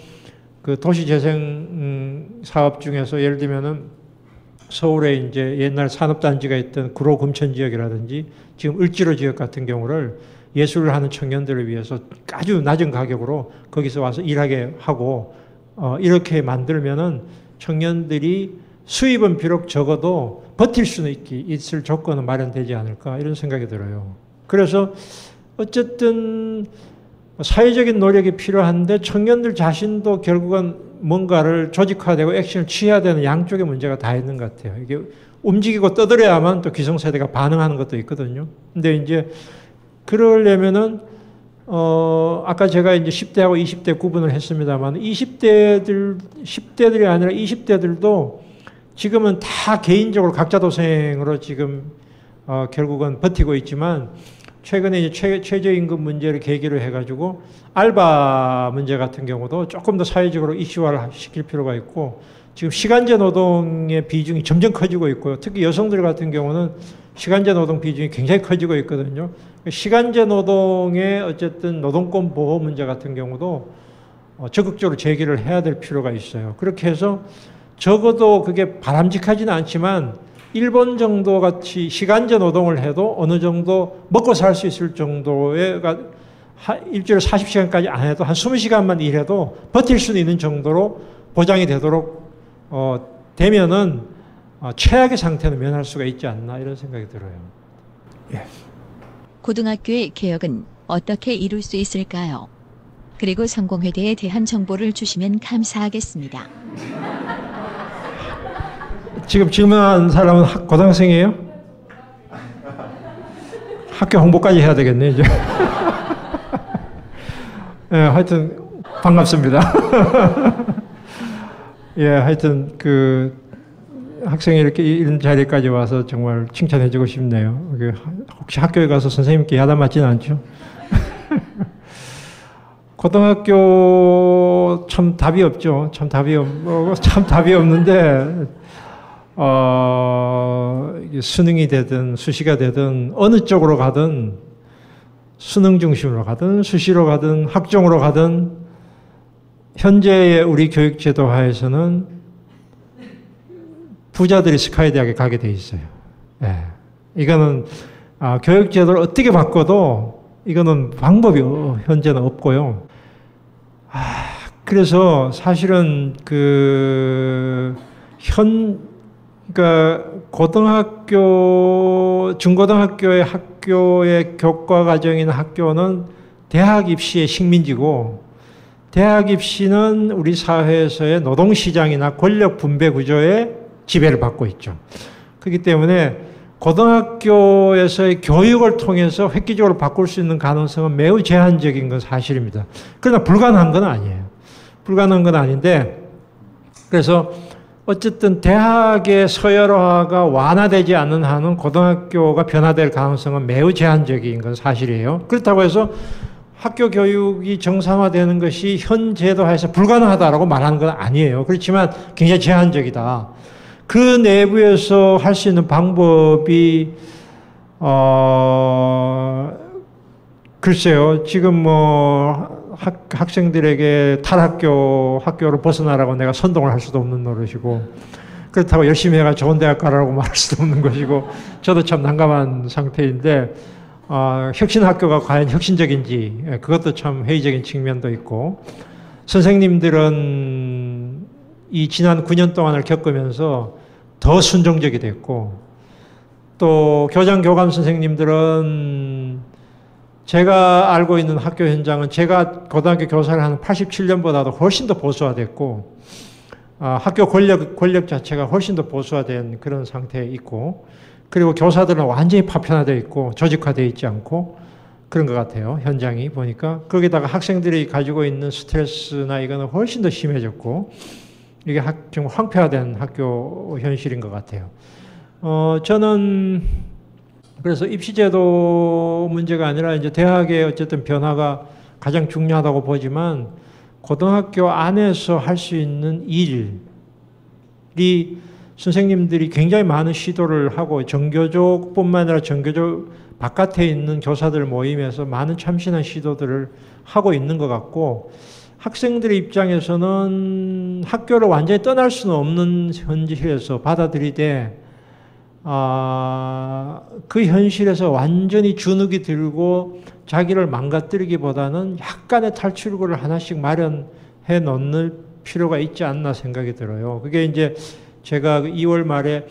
그 도시재생 사업 중에서 예를 들면은 서울에 이제 옛날 산업단지가 있던 구로 금천 지역이라든지 지금 을지로 지역 같은 경우를 예술을 하는 청년들을 위해서 아주 낮은 가격으로 거기서 와서 일하게 하고 이렇게 만들면은 청년들이 수입은 비록 적어도 버틸 수는 있을 조건은 마련되지 않을까 이런 생각이 들어요. 그래서 어쨌든 사회적인 노력이 필요한데 청년들 자신도 결국은 뭔가를 조직화되고 액션을 취해야 되는 양쪽의 문제가 다 있는 것 같아요. 이게 움직이고 떠들어야만 또 기성세대가 반응하는 것도 있거든요. 근데 이제 그러려면은 아까 제가 이제 10대하고 20대 구분을 했습니다만 10대들이 아니라 20대들도 지금은 다 개인적으로 각자 도생으로 지금 결국은 버티고 있지만 최근에 이제 최저임금 문제를 계기로 해가지고 알바 문제 같은 경우도 조금 더 사회적으로 이슈화를 시킬 필요가 있고 지금 시간제 노동의 비중이 점점 커지고 있고요. 특히 여성들 같은 경우는 시간제 노동 비중이 굉장히 커지고 있거든요. 시간제 노동의 어쨌든 노동권 보호 문제 같은 경우도 적극적으로 제기를 해야 될 필요가 있어요. 그렇게 해서 적어도 그게 바람직하지는 않지만 일본 정도 같이 시간제 노동을 해도 어느 정도 먹고 살 수 있을 정도의 일주일에 40시간까지 안 해도 한 20시간만 일해도 버틸 수 있는 정도로 보장이 되도록 되면은 최악의 상태는 면할 수가 있지 않나 이런 생각이 들어요. 예. 고등학교의 개혁은 어떻게 이룰 수 있을까요? 그리고 성공회대에 대한 정보를 주시면 감사하겠습니다. 지금 질문한 사람은 고등학생이에요? 학교 홍보까지 해야 되겠네 이제. 예, 하여튼 반갑습니다. 예, 하여튼 그 학생이 이렇게 이런 자리까지 와서 정말 칭찬해주고 싶네요. 혹시 학교에 가서 선생님께 야단 맞지는 않죠? 고등학교 참 답이 없죠. 참 답이 없는데. 이게 수능이 되든 수시가 되든 어느 쪽으로 가든 수능 중심으로 가든 수시로 가든 학종으로 가든 현재의 우리 교육제도 하에서는 부자들이 스카이대학에 가게 돼 있어요. 예. 이거는 교육제도를 어떻게 바꿔도 이거는 방법이 현재는 없고요. 그래서 사실은 그러니까 고등학교, 중고등학교의 학교의 교과 과정인 학교는 대학 입시의 식민지고 대학 입시는 우리 사회에서의 노동시장이나 권력 분배 구조의 지배를 받고 있죠. 그렇기 때문에 고등학교에서의 교육을 통해서 획기적으로 바꿀 수 있는 가능성은 매우 제한적인 건 사실입니다. 그러나 불가능한 건 아니에요. 불가능한 건 아닌데, 그래서 어쨌든 대학의 서열화가 완화되지 않는 한은 고등학교가 변화될 가능성은 매우 제한적인 건 사실이에요. 그렇다고 해서 학교 교육이 정상화되는 것이 현 제도하에서 불가능하다라고 말하는 건 아니에요. 그렇지만 굉장히 제한적이다. 그 내부에서 할 수 있는 방법이 글쎄요. 지금 뭐 학생들에게 학교를 벗어나라고 내가 선동을 할 수도 없는 노릇이고, 그렇다고 열심히 해가 좋은 대학 가라고 말할 수도 없는 것이고, 저도 참 난감한 상태인데, 혁신학교가 과연 혁신적인지 그것도 참 회의적인 측면도 있고, 선생님들은 이 지난 9년 동안을 겪으면서 더 순종적이 됐고, 또 교장 교감 선생님들은 제가 알고 있는 학교 현장은 제가 고등학교 교사를 하는 87년보다도 훨씬 더 보수화됐고, 학교 권력 자체가 훨씬 더 보수화된 그런 상태에 있고, 그리고 교사들은 완전히 파편화되어 있고 조직화되어 있지 않고 그런 것 같아요. 현장이 보니까. 거기다가 학생들이 가지고 있는 스트레스나 이거는 훨씬 더 심해졌고, 이게 좀 황폐화된 학교 현실인 것 같아요. 저는 그래서 입시제도 문제가 아니라 이제 대학의 어쨌든 변화가 가장 중요하다고 보지만, 고등학교 안에서 할 수 있는 일이 선생님들이 굉장히 많은 시도를 하고, 정교조뿐만 아니라 정교조 바깥에 있는 교사들 모임에서 많은 참신한 시도들을 하고 있는 것 같고, 학생들의 입장에서는 학교를 완전히 떠날 수는 없는 현실에서 받아들이되, 그 현실에서 완전히 주눅이 들고 자기를 망가뜨리기보다는 약간의 탈출구를 하나씩 마련해 놓는 필요가 있지 않나 생각이 들어요. 그게 이제 제가 2월 말에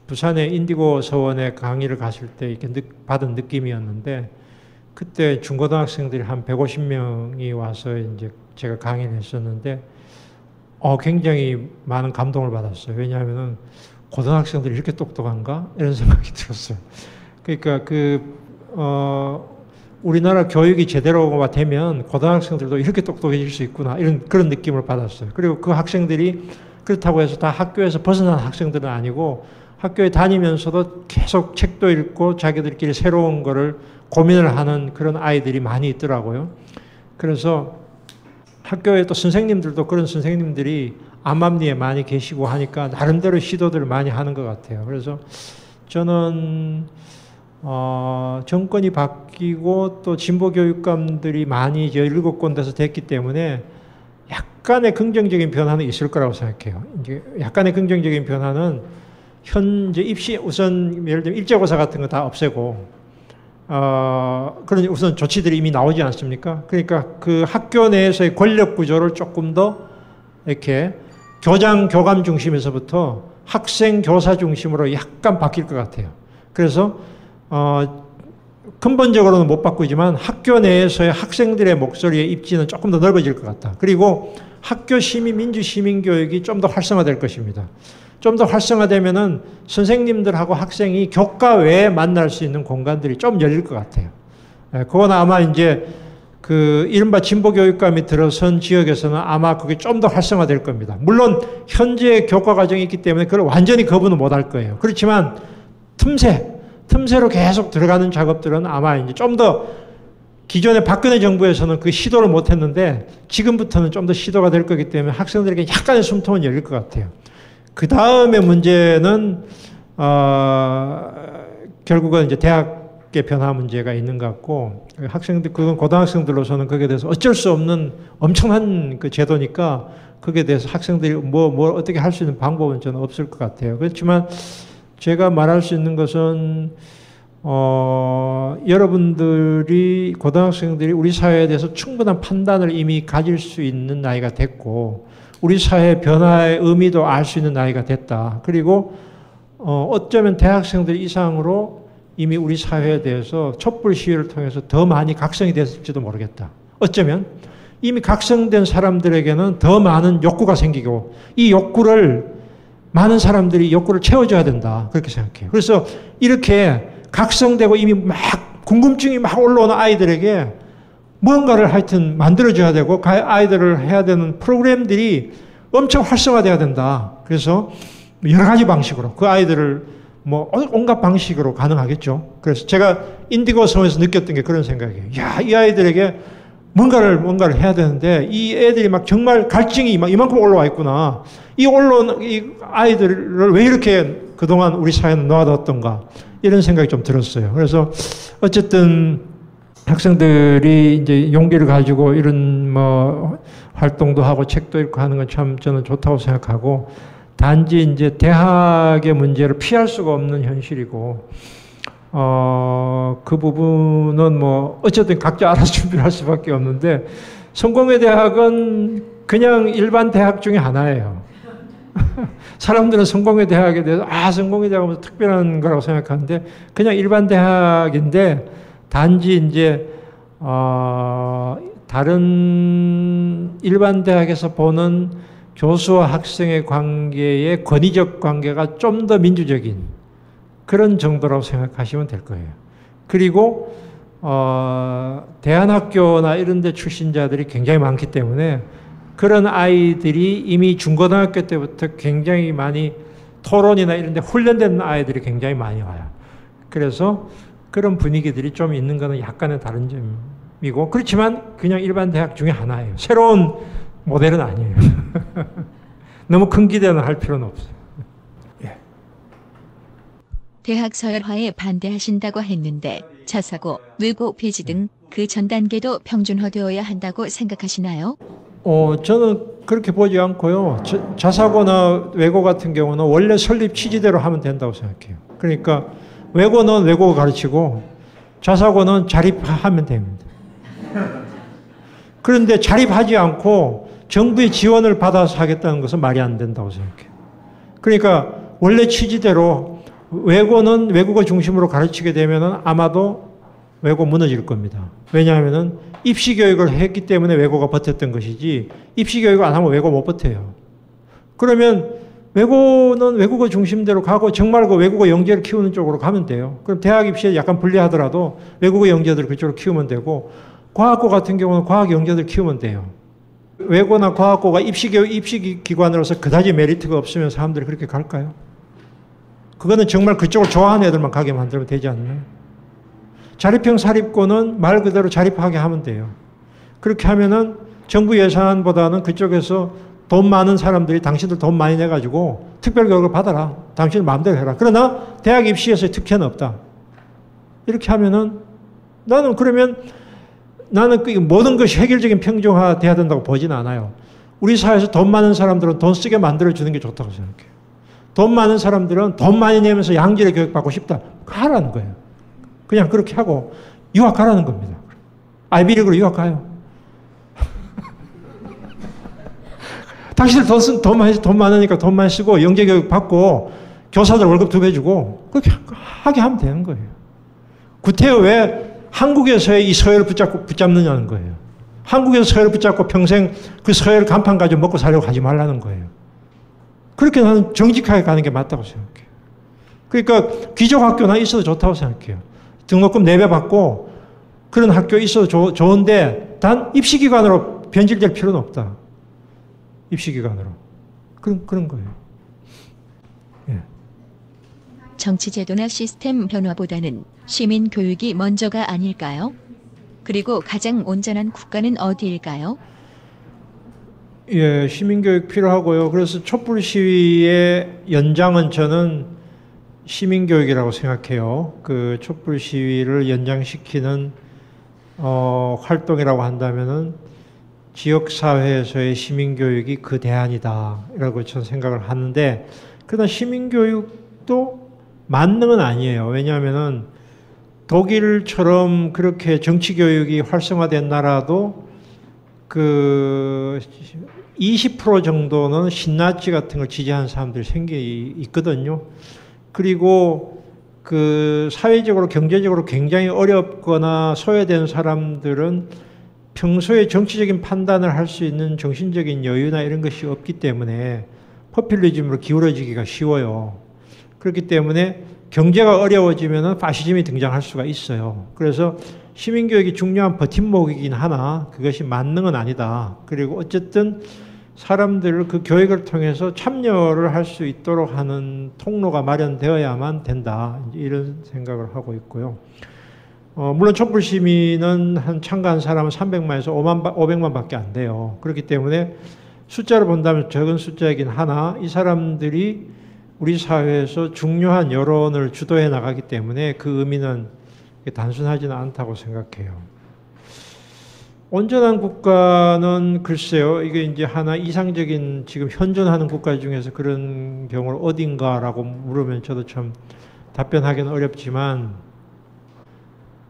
부산의 인디고 서원에 강의를 갔을 때 이렇게 받은 느낌이었는데, 그때 중고등학생들이 한 150명이 와서 이제 제가 강의를 했었는데, 굉장히 많은 감동을 받았어요. 왜냐하면은 고등학생들이 이렇게 똑똑한가? 이런 생각이 들었어요. 그러니까 우리나라 교육이 제대로가 되면 고등학생들도 이렇게 똑똑해질 수 있구나, 그런 느낌을 받았어요. 그리고 그 학생들이 그렇다고 해서 다 학교에서 벗어난 학생들은 아니고, 학교에 다니면서도 계속 책도 읽고 자기들끼리 새로운 거를 고민을 하는 그런 아이들이 많이 있더라고요. 그래서 학교에 또 선생님들도 그런 선생님들이 암암리에 많이 계시고 하니까 나름대로 시도들을 많이 하는 것 같아요. 그래서 저는 정권이 바뀌고 또 진보 교육감들이 많이 17군데서 됐기 때문에 약간의 긍정적인 변화는 있을 거라고 생각해요. 이제 약간의 긍정적인 변화는 현재 입시 우선 예를 들면 일제고사 같은 거 다 없애고, 그런 우선 조치들이 이미 나오지 않습니까? 그러니까 그 학교 내에서의 권력 구조를 조금 더 이렇게 교장 교감 중심에서부터 학생 교사 중심으로 약간 바뀔 것 같아요. 그래서 근본적으로는 못 바꾸지만 학교 내에서의 학생들의 목소리의 입지는 조금 더 넓어질 것 같다. 그리고 학교 시민, 민주 시민 교육이 좀 더 활성화될 것입니다. 좀 더 활성화되면은 선생님들하고 학생이 교과 외에 만날 수 있는 공간들이 좀 열릴 것 같아요. 그건 아마 이제 그 이른바 진보 교육감이 들어선 지역에서는 아마 그게 좀 더 활성화될 겁니다. 물론 현재 교과 과정이 있기 때문에 그걸 완전히 거부는 못 할 거예요. 그렇지만 틈새로 계속 들어가는 작업들은 아마 이제 좀 더 기존의 박근혜 정부에서는 그 시도를 못 했는데 지금부터는 좀 더 시도가 될 거기 때문에 학생들에게 약간의 숨통은 열릴 것 같아요. 그 다음에 문제는 결국은 이제 대학의 변화 문제가 있는 것 같고, 학생들, 그건 고등학생들로서는 거기에 대해서 어쩔 수 없는 엄청난 그 제도니까 거기에 대해서 학생들이 뭘 어떻게 할 수 있는 방법은 저는 없을 것 같아요. 그렇지만 제가 말할 수 있는 것은 여러분들이 고등학생들이 우리 사회에 대해서 충분한 판단을 이미 가질 수 있는 나이가 됐고, 우리 사회 변화의 의미도 알 수 있는 나이가 됐다. 그리고 어쩌면 대학생들 이상으로 이미 우리 사회에 대해서 촛불 시위를 통해서 더 많이 각성이 됐을지도 모르겠다. 어쩌면 이미 각성된 사람들에게는 더 많은 욕구가 생기고 이 욕구를 많은 사람들이 욕구를 채워줘야 된다. 그렇게 생각해요. 그래서 이렇게 각성되고 이미 막 궁금증이 막 올라오는 아이들에게 뭔가를 하여튼 만들어줘야 되고 아이들을 해야 되는 프로그램들이 엄청 활성화돼야 된다. 그래서 여러 가지 방식으로 그 아이들을 뭐 온갖 방식으로 가능하겠죠. 그래서 제가 인디고 섬에서 느꼈던 게 그런 생각이에요. 야, 이 아이들에게 뭔가를 해야 되는데 이 애들이 막 정말 갈증이 막 이만큼 올라와 있구나. 이 올라온 이 아이들을 왜 이렇게 그동안 우리 사회는 놓아뒀던가 이런 생각이 좀 들었어요. 그래서 어쨌든 학생들이 이제 용기를 가지고 이런 뭐 활동도 하고 책도 읽고 하는 건 참 저는 좋다고 생각하고 단지 이제 대학의 문제를 피할 수가 없는 현실이고 그 부분은 뭐 어쨌든 각자 알아서 준비를 할 수밖에 없는데 성공회 대학은 그냥 일반 대학 중에 하나예요. 사람들은 성공회 대학에 대해서 성공회 대학은 특별한 거라고 생각하는데 그냥 일반 대학인데 단지 이제 다른 일반 대학에서 보는 교수와 학생의 관계의 권위적 관계가 좀 더 민주적인 그런 정도라고 생각하시면 될 거예요. 그리고 대안학교나 이런 데 출신자들이 굉장히 많기 때문에 그런 아이들이 이미 중고등학교 때부터 굉장히 많이 토론이나 이런 데 훈련된 아이들이 굉장히 많이 와요. 그래서 그런 분위기들이 좀 있는 거는 약간의 다른 점이고 그렇지만 그냥 일반 대학 중에 하나예요. 새로운 모델은 아니에요. 너무 큰 기대는 할 필요는 없어요. 예. 대학 서열화에 반대하신다고 했는데 자사고, 외고 폐지 등 그 전 단계도 평준화되어야 한다고 생각하시나요? 저는 그렇게 보지 않고요. 자사고나 외고 같은 경우는 원래 설립 취지대로 하면 된다고 생각해요. 그러니까 외고는 외국어 가르치고 자사고는 자립하면 됩니다. 그런데 자립하지 않고 정부의 지원을 받아서 하겠다는 것은 말이 안 된다고 생각해요. 그러니까 원래 취지대로 외고는 외국어 중심으로 가르치게 되면 아마도 외고 무너질 겁니다. 왜냐하면 입시교육을 했기 때문에 외고가 버텼던 것이지 입시교육을 안 하면 외고 못 버텨요. 그러면 외고는 외국어 중심대로 가고 정말 그 외국어 영재를 키우는 쪽으로 가면 돼요. 그럼 대학 입시에 약간 불리하더라도 외국어 영재들을 그쪽으로 키우면 되고 과학고 같은 경우는 과학 영재들 키우면 돼요. 외고나 과학고가 입시기관으로서 그다지 메리트가 없으면 사람들이 그렇게 갈까요? 그거는 정말 그쪽을 좋아하는 애들만 가게 만들면 되지 않나요? 자립형 사립고는 말 그대로 자립하게 하면 돼요. 그렇게 하면은 정부 예산보다는 그쪽에서 돈 많은 사람들이 당신들 돈 많이 내가지고 특별교육을 받아라. 당신 마음대로 해라. 그러나 대학 입시에서의 특혜는 없다. 이렇게 하면은 나는 그 모든 것이 획일적인 평준화 돼야 된다고 보지는 않아요. 우리 사회에서 돈 많은 사람들은 돈 쓰게 만들어주는 게 좋다고 생각해요. 돈 많은 사람들은 돈 많이 내면서 양질의 교육 받고 싶다. 하라는 거예요. 그냥 그렇게 하고 유학 가라는 겁니다. 아이비리그로 유학 가요. 당신들 돈 많으니까 돈 많이 쓰고 영재교육 받고 교사들 월급 2배 주고 그렇게 하게 하면 되는 거예요. 구태여 왜 한국에서의 이 서열을 붙잡느냐는 거예요. 한국에서 서열을 붙잡고 평생 그 서열 간판 가지고 먹고 살려고 하지 말라는 거예요. 그렇게 나는 정직하게 가는 게 맞다고 생각해요. 그러니까 귀족학교나 있어도 좋다고 생각해요. 등록금 4배 받고 그런 학교 있어도 좋은데 단 입시기관으로 변질될 필요는 없다. 입시기관으로. 그런 거예요. 예. 정치제도나 시스템 변화보다는 시민교육이 먼저가 아닐까요? 그리고 가장 온전한 국가는 어디일까요? 예, 시민교육 필요하고요. 그래서 촛불 시위의 연장은 저는 시민교육이라고 생각해요. 그 촛불 시위를 연장시키는 활동이라고 한다면은 지역사회에서의 시민교육이 그 대안이다라고 저는 생각을 하는데 그러나 시민교육도 만능은 아니에요. 왜냐하면은 독일처럼 그렇게 정치교육이 활성화된 나라도 그 20% 정도는 신나치 같은 걸 지지하는 사람들이 있거든요. 그리고 그 사회적으로 경제적으로 굉장히 어렵거나 소외된 사람들은 평소에 정치적인 판단을 할 수 있는 정신적인 여유나 이런 것이 없기 때문에 포퓰리즘으로 기울어지기가 쉬워요. 그렇기 때문에 경제가 어려워지면 파시즘이 등장할 수가 있어요. 그래서 시민교육이 중요한 버팀목이긴 하나 그것이 만능은 아니다. 그리고 어쨌든 사람들을 그 교육을 통해서 참여를 할 수 있도록 하는 통로가 마련되어야만 된다. 이런 생각을 하고 있고요. 물론 촛불 시민은 한 참가한 사람은 300만에서 500만밖에 안 돼요. 그렇기 때문에 숫자를 본다면 적은 숫자이긴 하나 이 사람들이 우리 사회에서 중요한 여론을 주도해 나가기 때문에 그 의미는 단순하지는 않다고 생각해요. 온전한 국가는 글쎄요, 이게 이제 하나 이상적인 지금 현존하는 국가 중에서 그런 경우를 어딘가라고 물으면 저도 참 답변하기는 어렵지만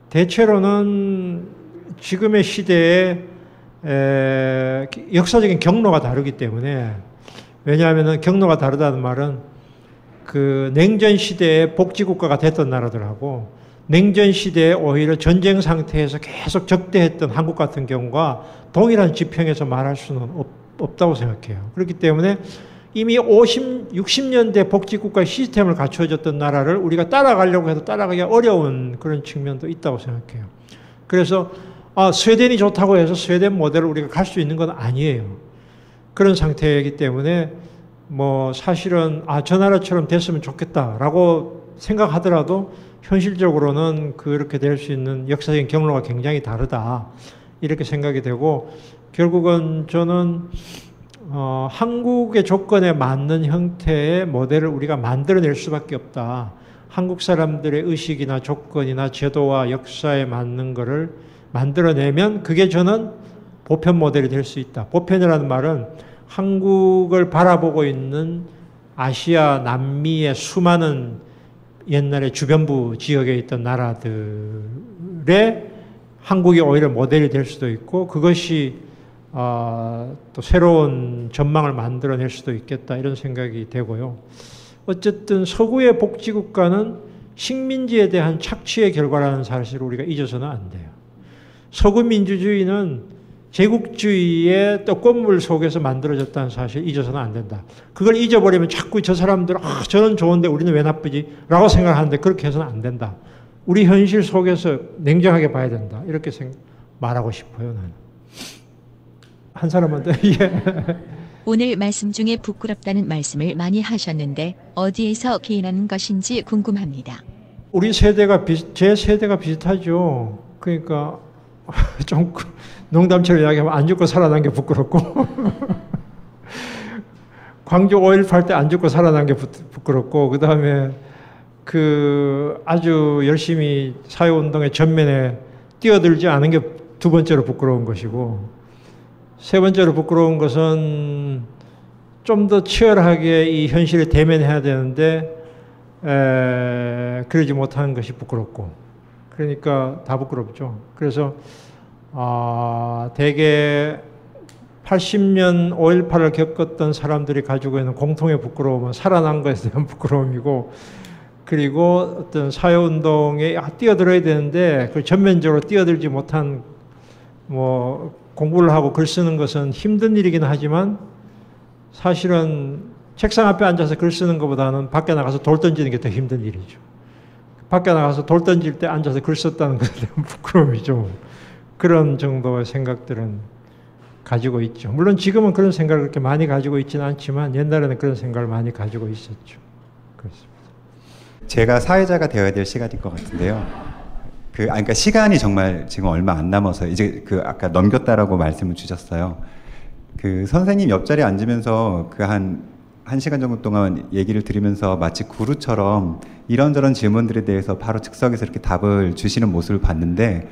대체로는 지금의 시대에 역사적인 경로가 다르기 때문에 왜냐하면 경로가 다르다는 말은 그 냉전 시대에 복지국가가 됐던 나라들하고 냉전 시대에 오히려 전쟁 상태에서 계속 적대했던 한국 같은 경우가 동일한 지평에서 말할 수는 없다고 생각해요. 그렇기 때문에 이미 60년대 복지국가 시스템을 갖춰졌던 나라를 우리가 따라가려고 해도 따라가기가 어려운 그런 측면도 있다고 생각해요. 그래서 스웨덴이 좋다고 해서 스웨덴 모델을 우리가 갈 수 있는 건 아니에요. 그런 상태이기 때문에 뭐 사실은 저 나라처럼 됐으면 좋겠다라고 생각하더라도 현실적으로는 그렇게 될 수 있는 역사적인 경로가 굉장히 다르다 이렇게 생각이 되고 결국은 저는 한국의 조건에 맞는 형태의 모델을 우리가 만들어낼 수밖에 없다. 한국 사람들의 의식이나 조건이나 제도와 역사에 맞는 거를 만들어내면 그게 저는 보편 모델이 될 수 있다. 보편이라는 말은 한국을 바라보고 있는 아시아, 남미의 수많은 옛날에 주변부 지역에 있던 나라들의 한국이 오히려 모델이 될 수도 있고 그것이 또 새로운 전망을 만들어낼 수도 있겠다 이런 생각이 되고요. 어쨌든 서구의 복지국가는 식민지에 대한 착취의 결과라는 사실을 우리가 잊어서는 안 돼요. 서구 민주주의는 제국주의의 떡고물 속에서 만들어졌다는 사실 잊어서는 안 된다. 그걸 잊어버리면 자꾸 저 사람들 저는 좋은데 우리는 왜 나쁘지? 라고 생각하는데 그렇게 해서는 안 된다. 우리 현실 속에서 냉정하게 봐야 된다. 이렇게 말하고 싶어요. 나는. 한 사람한테 예. 오늘 말씀 중에 부끄럽다는 말씀을 많이 하셨는데 어디에서 기인하는 것인지 궁금합니다. 우리 세대가 제 세대가 비슷하죠. 그러니까 좀 농담처럼 이야기하면 안 죽고 살아난 게 부끄럽고 광주 5.18 때 안 죽고 살아난 게 부끄럽고 그 다음에 그 아주 열심히 사회운동의 전면에 뛰어들지 않은 게 두 번째로 부끄러운 것이고 세 번째로 부끄러운 것은 좀 더 치열하게 이 현실에 대면해야 되는데 그러지 못하는 것이 부끄럽고 그러니까 다 부끄럽죠. 그래서 대개 80년 5.18을 겪었던 사람들이 가지고 있는 공통의 부끄러움은 살아난 것에 대한 부끄러움이고 그리고 어떤 사회운동에 뛰어들어야 되는데 그 전면적으로 뛰어들지 못한 뭐 공부를 하고 글 쓰는 것은 힘든 일이긴 하지만 사실은 책상 앞에 앉아서 글 쓰는 것보다는 밖에 나가서 돌 던지는 게 더 힘든 일이죠. 밖에 나가서 돌 던질 때 앉아서 글 썼다는 것에 대한 부끄러움이죠. 그런 정도의 생각들은 가지고 있죠. 물론 지금은 그런 생각을 그렇게 많이 가지고 있지는 않지만 옛날에는 그런 생각을 많이 가지고 있었죠. 그렇습니다. 제가 사회자가 되어야 될 시간일 것 같은데요. 그러니까 시간이 정말 지금 얼마 안 남아서 이제 아까 넘겼다라고 말씀을 주셨어요. 선생님 옆자리에 앉으면서 한 시간 정도 동안 얘기를 들으면서 마치 구루처럼 이런저런 질문들에 대해서 바로 즉석에서 이렇게 답을 주시는 모습을 봤는데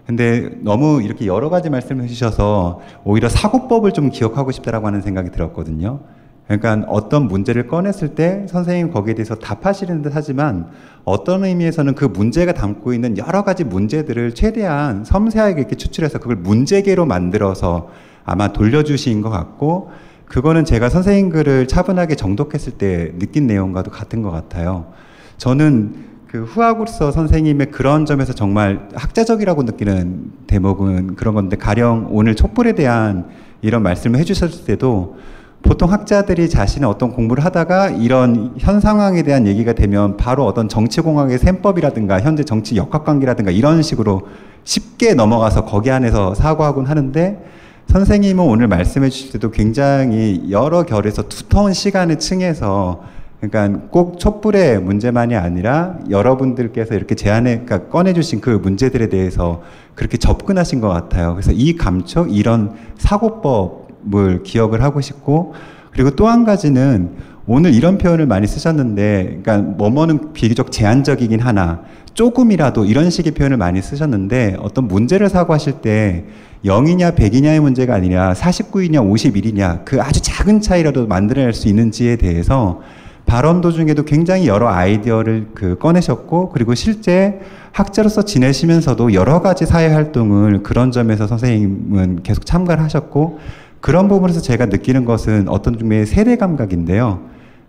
근데 너무 이렇게 여러 가지 말씀을 해주셔서 오히려 사고법을 좀 기억하고 싶다라고 하는 생각이 들었거든요. 그러니까 어떤 문제를 꺼냈을 때 선생님 거기에 대해서 답하시는 듯 하지만 어떤 의미에서는 그 문제가 담고 있는 여러 가지 문제들을 최대한 섬세하게 이렇게 추출해서 그걸 문제계로 만들어서 아마 돌려주신 것 같고 그거는 제가 선생님 글을 차분하게 정독했을 때 느낀 내용과도 같은 것 같아요. 저는 그 후학으로서 선생님의 그런 점에서 정말 학자적이라고 느끼는 대목은 그런 건데, 가령 오늘 촛불에 대한 이런 말씀을 해주셨을 때도 보통 학자들이 자신의 어떤 공부를 하다가 이런 현 상황에 대한 얘기가 되면 바로 어떤 정치공학의 셈법이라든가 현재 정치 역학관계라든가 이런 식으로 쉽게 넘어가서 거기 안에서 사고하곤 하는데, 선생님은 오늘 말씀해 주실 때도 굉장히 여러 결에서 두터운 시간을 층해서, 그러니까 꼭 촛불의 문제만이 아니라 여러분들께서 이렇게 그러니까 꺼내주신 그 문제들에 대해서 그렇게 접근하신 것 같아요. 그래서 이 감촉, 이런 사고법을 기억을 하고 싶고, 그리고 또 한 가지는 오늘 이런 표현을 많이 쓰셨는데, 그러니까 뭐뭐는 비교적 제한적이긴 하나 조금이라도 이런 식의 표현을 많이 쓰셨는데, 어떤 문제를 사고하실 때 0이냐 100이냐의 문제가 아니라 49이냐 51이냐 그 아주 작은 차이라도 만들어낼 수 있는지에 대해서 발언 도중에도 굉장히 여러 아이디어를 꺼내셨고, 그리고 실제 학자로서 지내시면서도 여러 가지 사회 활동을 그런 점에서 선생님은 계속 참가를 하셨고, 그런 부분에서 제가 느끼는 것은 어떤 종류의 세대 감각인데요.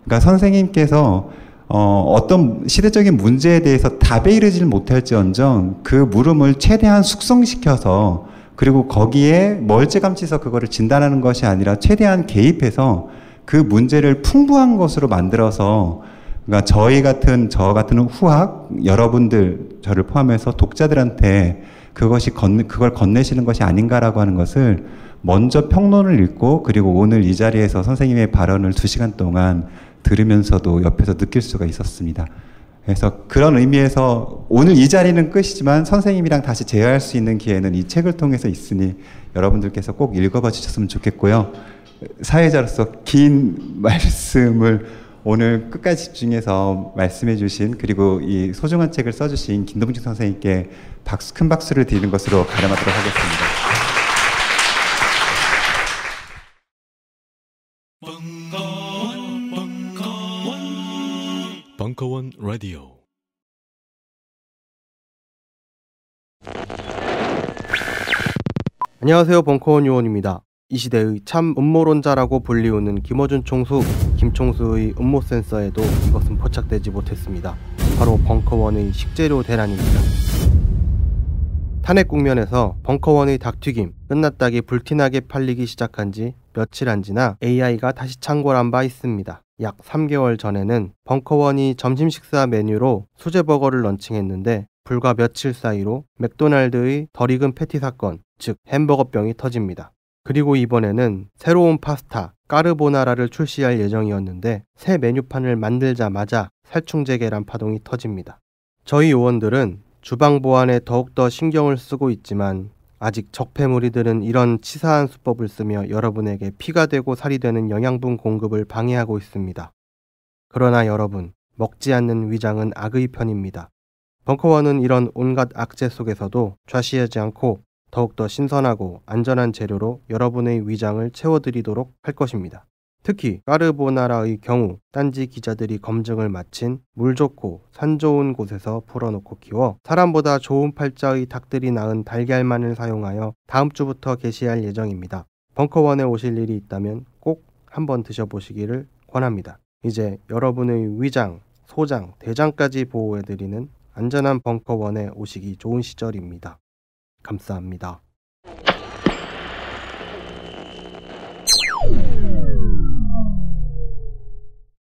그러니까 선생님께서 어떤 시대적인 문제에 대해서 답에 이르지를 못할지언정 그 물음을 최대한 숙성시켜서, 그리고 거기에 멀찌감치서 그거를 진단하는 것이 아니라 최대한 개입해서 그 문제를 풍부한 것으로 만들어서, 그러니까 저 같은 후학 여러분들, 저를 포함해서 독자들한테 그걸 건네시는 것이 아닌가라고 하는 것을 먼저 평론을 읽고, 그리고 오늘 이 자리에서 선생님의 발언을 2시간 동안 들으면서도 옆에서 느낄 수가 있었습니다. 그래서 그런 의미에서 오늘 이 자리는 끝이지만 선생님이랑 다시 재회할 수 있는 기회는 이 책을 통해서 있으니 여러분들께서 꼭 읽어봐 주셨으면 좋겠고요. 사회자로서 긴 말씀을 오늘 끝까지 집중해서 말씀해 주신, 그리고 이 소중한 책을 써주신 김동식 선생님께 큰 박수를 드리는 것으로 가름하도록 하겠습니다. 벙커원 라디오. 안녕하세요. 벙커원 요원입니다. 이 시대의 참 음모론자라고 불리우는 김어준 총수, 김총수의 음모 센서에도 이것은 포착되지 못했습니다. 바로 벙커원의 식재료 대란입니다. 탄핵 국면에서 벙커원의 닭튀김, 끝났다기 불티나게 팔리기 시작한 지 며칠 안 지나 AI가 다시 창궐한 바 있습니다. 약 3개월 전에는 벙커원이 점심 식사 메뉴로 수제버거를 런칭했는데, 불과 며칠 사이로 맥도날드의 덜 익은 패티 사건, 즉 햄버거병이 터집니다. 그리고 이번에는 새로운 파스타, 까르보나라를 출시할 예정이었는데 새 메뉴판을 만들자마자 살충제 계란 파동이 터집니다. 저희 요원들은 주방 보안에 더욱더 신경을 쓰고 있지만 아직 적폐무리들은 이런 치사한 수법을 쓰며 여러분에게 피가 되고 살이 되는 영양분 공급을 방해하고 있습니다. 그러나 여러분, 먹지 않는 위장은 악의 편입니다. 벙커원은 이런 온갖 악재 속에서도 좌시하지 않고 더욱더 신선하고 안전한 재료로 여러분의 위장을 채워드리도록 할 것입니다. 특히 까르보나라의 경우 딴지 기자들이 검증을 마친 물 좋고 산 좋은 곳에서 풀어놓고 키워 사람보다 좋은 팔자의 닭들이 낳은 달걀만을 사용하여 다음 주부터 게시할 예정입니다. 벙커원에 오실 일이 있다면 꼭 한번 드셔보시기를 권합니다. 이제 여러분의 위장, 소장, 대장까지 보호해드리는 안전한 벙커원에 오시기 좋은 시절입니다. 감사합니다.